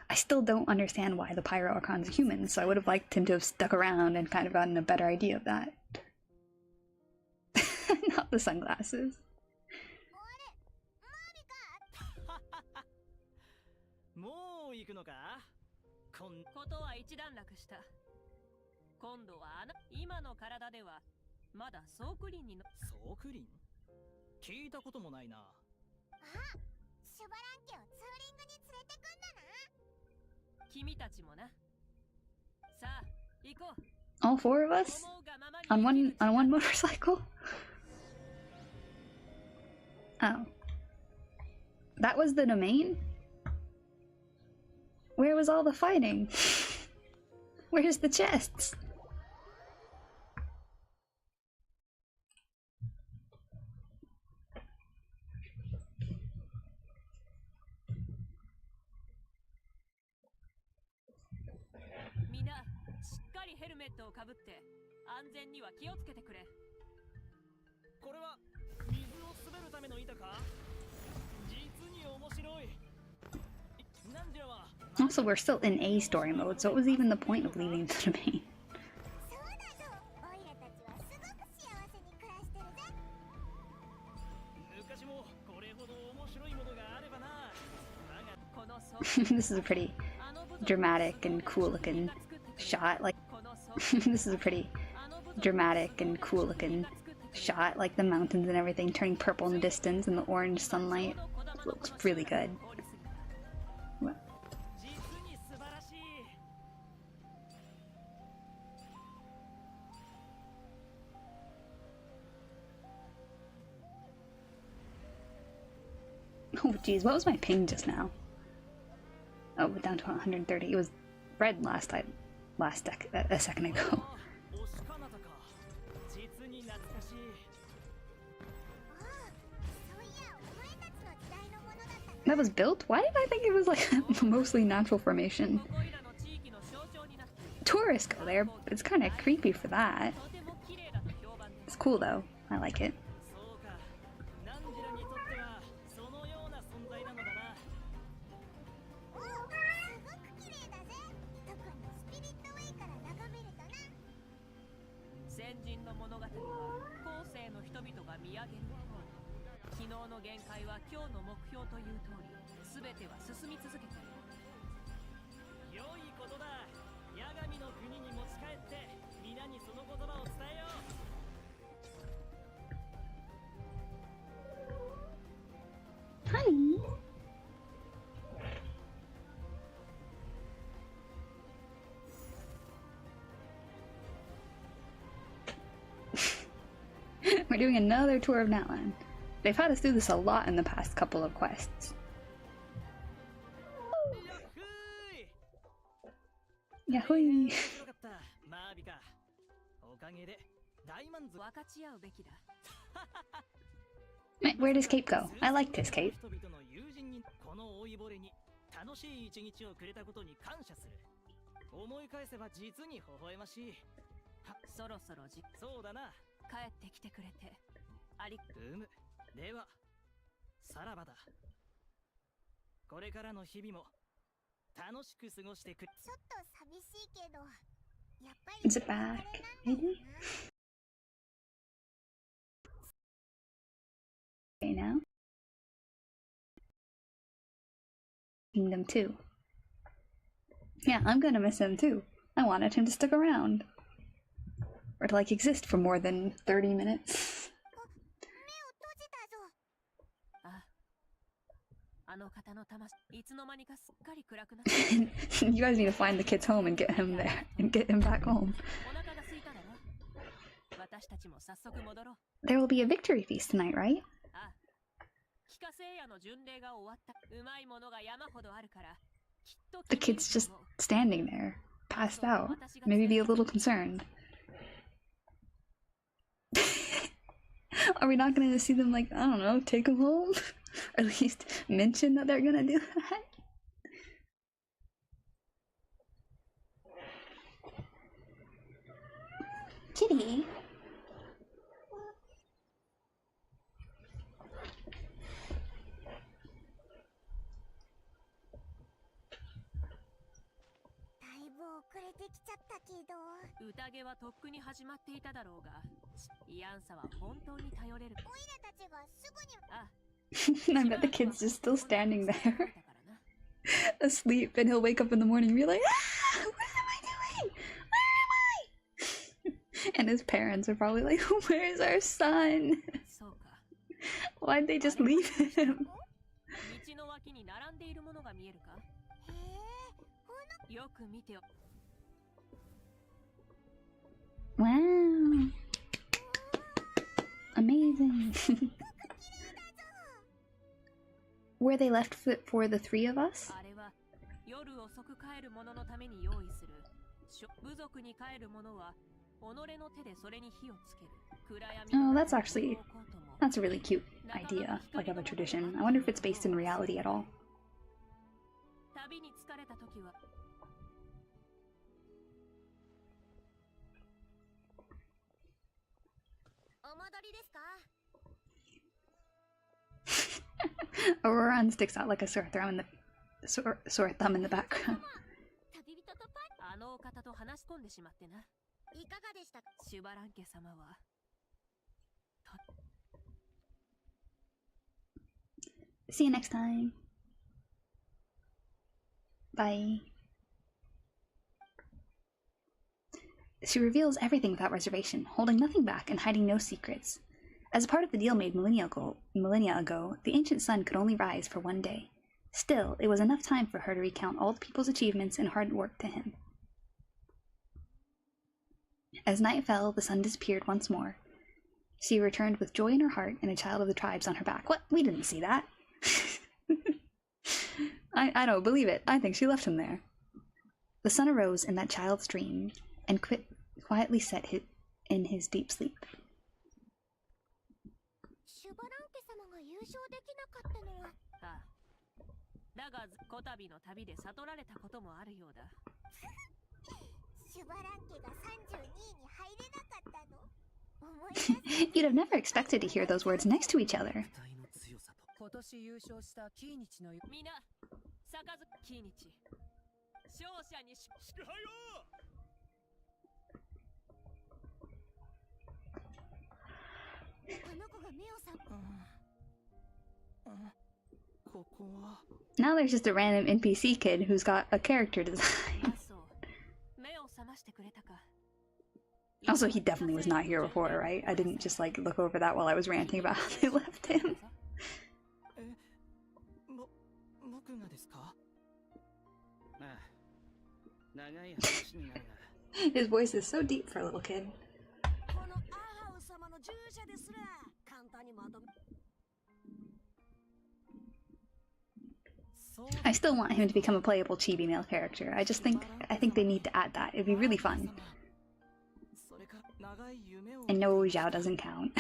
I still don't understand why the Pyro Archon's a human, so I would have liked him to have stuck around and kind of gotten a better idea of that. Not the sunglasses. もう行くのか？ことは一段落した。今度は今の体ではまだソークリンにの。ソークリン？聞いたこともないな。あ、シュバラン家をツーリングに連れてくんだな。君たちもな。さあ、行こう。 All 4 of us? On one motorcycle? Oh. That was the domain? Where was all the fighting? Where's the chests? ヘルメットをかぶって安全には気をつけてくれ。これは水を滑るための板か？実に面白い。なんじゃは Also, we're still in A story mode, so what was even the point of leaving the domain? そうだぞ、オイラたちはすごく幸せに暮らしてるぜ。昔もこれほど面白いものがあればな。だがこの装 This is a pretty dramatic and cool looking shot. Like, this is a pretty dramatic and cool looking shot. Like the mountains and everything turning purple in the distance and the orange sunlight. It looks really good. What? 実に素晴らしい。 Oh geez, what was my ping just now? Oh, down to 130. It was red a second ago. おしかなたか。実に懐かしい。ああ、そういやお前たちの時代のものだったな。 That was built? Why did I think it was like a mostly natural formation? ここいらの地域の象徴になっている。 Tourists go there, but it's kind of creepy for that. とても綺麗だと評判です。 It's cool though. I like it. そうか。ナンジラにとってはそのような存在なのだな。おお、すごく綺麗だぜ。特にスピリットウェイから眺めるとな。先人の物語は後世の人々が見上げるもの。昨日の限界は今日の目標という通り、全ては進み続けている。良いことだ。八神の国に持ち帰って皆にその言葉を伝えよう。 Honey. We're doing another tour of Natlan. They've had us do this a lot in the past couple of quests. やっふーい。 Yahoo! 面白かった。マービカ。おかげで大満足。分かち合うべきだ。 Where does Cape go? I liked his Cape. 人々の友人にこの老いぼれに楽しい一日をくれたことに感謝する。思い返せば実に微笑ましい。そろそろそうだな。帰ってきてくれてあり。ではさらばだ。これからの日々も楽しく過ごしてく。ちょっと寂しいけど、やっぱり Is it back? Maybe? Okay, now. Kingdom 2. Yeah, I'm gonna miss him too. I wanted him to stick around. Or to like exist for more than 30 minutes. 目を閉じたぞ。あ、あの方の魂いつの間にかすっかり暗くなって。 You guys need to find the kid's home and get him there. And get him back home. お腹が空いただろ。私たちも早速戻ろう。 There will be a victory feast tonight, right? あ、帰化聖夜の巡礼が終わった。うまいものが山ほどあるから。きっと The kid's just standing there, passed out. Maybe be a little concerned. Are we not gonna see them, like, I don't know, take him home? Or at least mention that they're gonna do that? Kitty? だいぶ遅れてきちゃったけど。宴はとっくに始まっていただろうが、イアンサは本当に頼れる。オイラたちがすぐに。あ、 I bet the kid's just still standing there, asleep, and he'll wake up in the morning and be like, ah, what am I doing? Where am I? And his parents are probably like, where's our son? そうか。 Why'd they just leave him? 道の脇に並んでいるものが見えるか？へえ、ほの。よく見てよ。 Wow. Amazing. Were they left for the three of us? あれは夜遅く帰る者のために用意する。部族に帰る者は己の手でそれに火をつける。暗闇 Oh, that's actually, that's a really cute idea, like of a tradition. I wonder if it's based in reality at all. 旅に疲れた時は戻りですか？ Auroran sticks out like a sore thumb in the sore thumb in the background. 旅人とあのお方と話し込んでしまってな。いかがでしたか？シュバラン家様は See you next time. Bye. She reveals everything without reservation, holding nothing back and hiding no secrets. As a part of the deal made millennia ago, the ancient sun could only rise for one day. Still, it was enough time for her to recount all the people's achievements and hard work to him. As night fell, the sun disappeared once more. She returned with joy in her heart and a child of the tribes on her back. What? We didn't see that. I don't believe it. I think she left him there. The sun arose in that child's dream and quietly set in his deep sleep. シュバラン家様が優勝できなかったのは。ああ。だがこたびの旅で悟られたこともあるようだ。シュバラン家が32位に入れなかったの。思い出す。 You'd have never expected to hear those words next to each other. 今年優勝したキーニチのみんな、杯キーニチ。勝者に祝杯を。あの子が目を覚ま。ここは Now there's just a random NPC kid who's got a character design. あ、そう。目を覚ましてくれたか。 Also, he definitely was not here before, right? I didn't just like look over that while I was ranting about how they left him. 僕がですか？ああ、長い話になるが。 His voice is so deep for a little kid. このアハウ様の従者ですら簡単にまとめ。 I still want him to become a playable chibi male character. I think they need to add that. It'd be really fun. And no, Zhao doesn't count.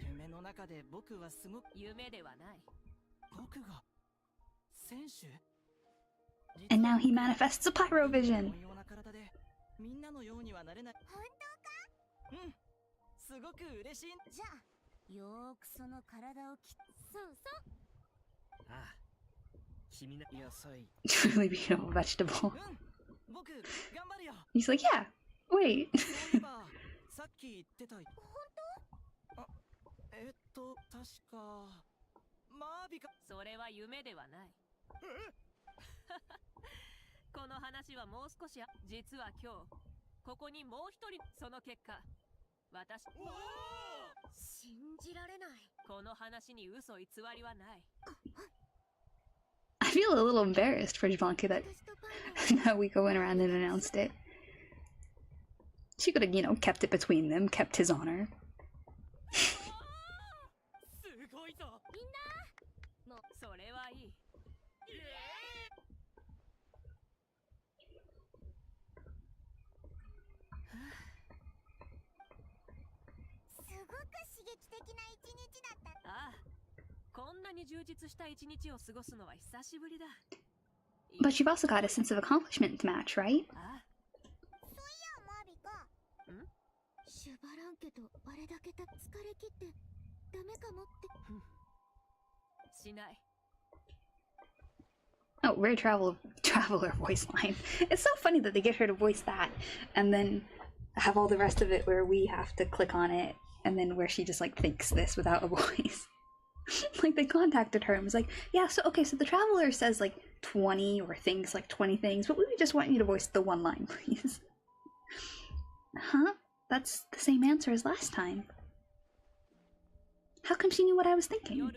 夢の中で僕はすごく夢ではない。僕が選手 And now he manifests a pyro vision. みんなのようにはなれない。本当か？うん。すごく嬉しい。じゃあ、よーくその体をそうそう。ああ。君な野菜。 Truly beautiful vegetable. うん。僕頑張るよ。 He's like, yeah. Wait. そういえばさっき言ってた。本当？あ、確かマービカ。それは夢ではない。この話はもう少し実は今日ここにもう一人その結果私信じられない。この話に嘘偽りはない。 I feel a little embarrassed for Javanka that Mavuika went around and announced it. She could have, you know, kept it between them, kept his honor. すごいぞ。みんな。もうそれはいい。すごく刺激的な一日だった。ああ、こんなに充実した一日を過ごすのは久しぶりだ。But you've also got a sense of accomplishment to match, right? ああ。そういや、マービカ。シュバラン家とあれだけ疲れ切ってダメかもって。しない。 Oh, rare traveler voice line. It's so funny that they get her to voice that and then have all the rest of it where we have to click on it and then where she just like thinks this without a voice. Like they contacted her and was like, yeah, so okay, so the traveler says like 20 or thinks like 20 things, but we just want you to voice the one line, please. Huh? That's the same answer as last time. How come she knew what I was thinking?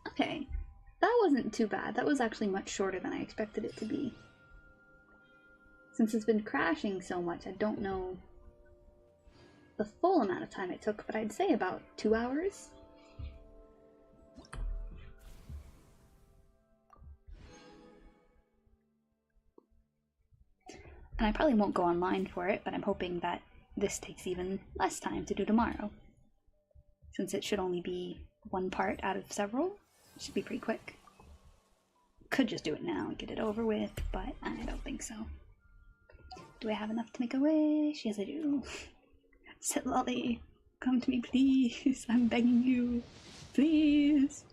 Okay, that wasn't too bad. That was actually much shorter than I expected it to be. Since it's been crashing so much, I don't know the full amount of time it took, but I'd say about 2 hours. And I probably won't go online for it, but I'm hoping that this takes even less time to do tomorrow. Since it should only be one part out of several, it should be pretty quick. Could just do it now and get it over with, but I don't think so. Do I have enough to make a wish? Yes, I do. Sit Lolly, come to me, please. I'm begging you. Please.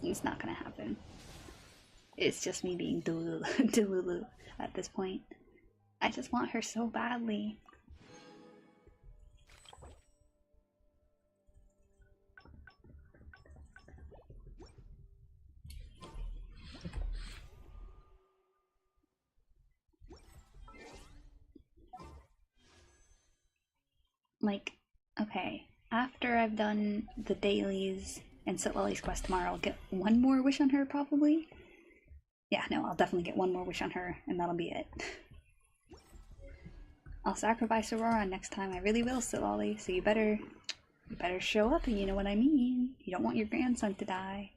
It's not gonna happen. It's just me being Delulu at this point. I just want her so badly. Like, okay, after I've done the dailies and Sitlali's quest tomorrow, I'll get one more wish on her, probably. Yeah, no, I'll definitely get one more wish on her, and that'll be it. I'll sacrifice Aurora next time, I really will, Sitlali, so you better show up, and you know what I mean. You don't want your grandson to die.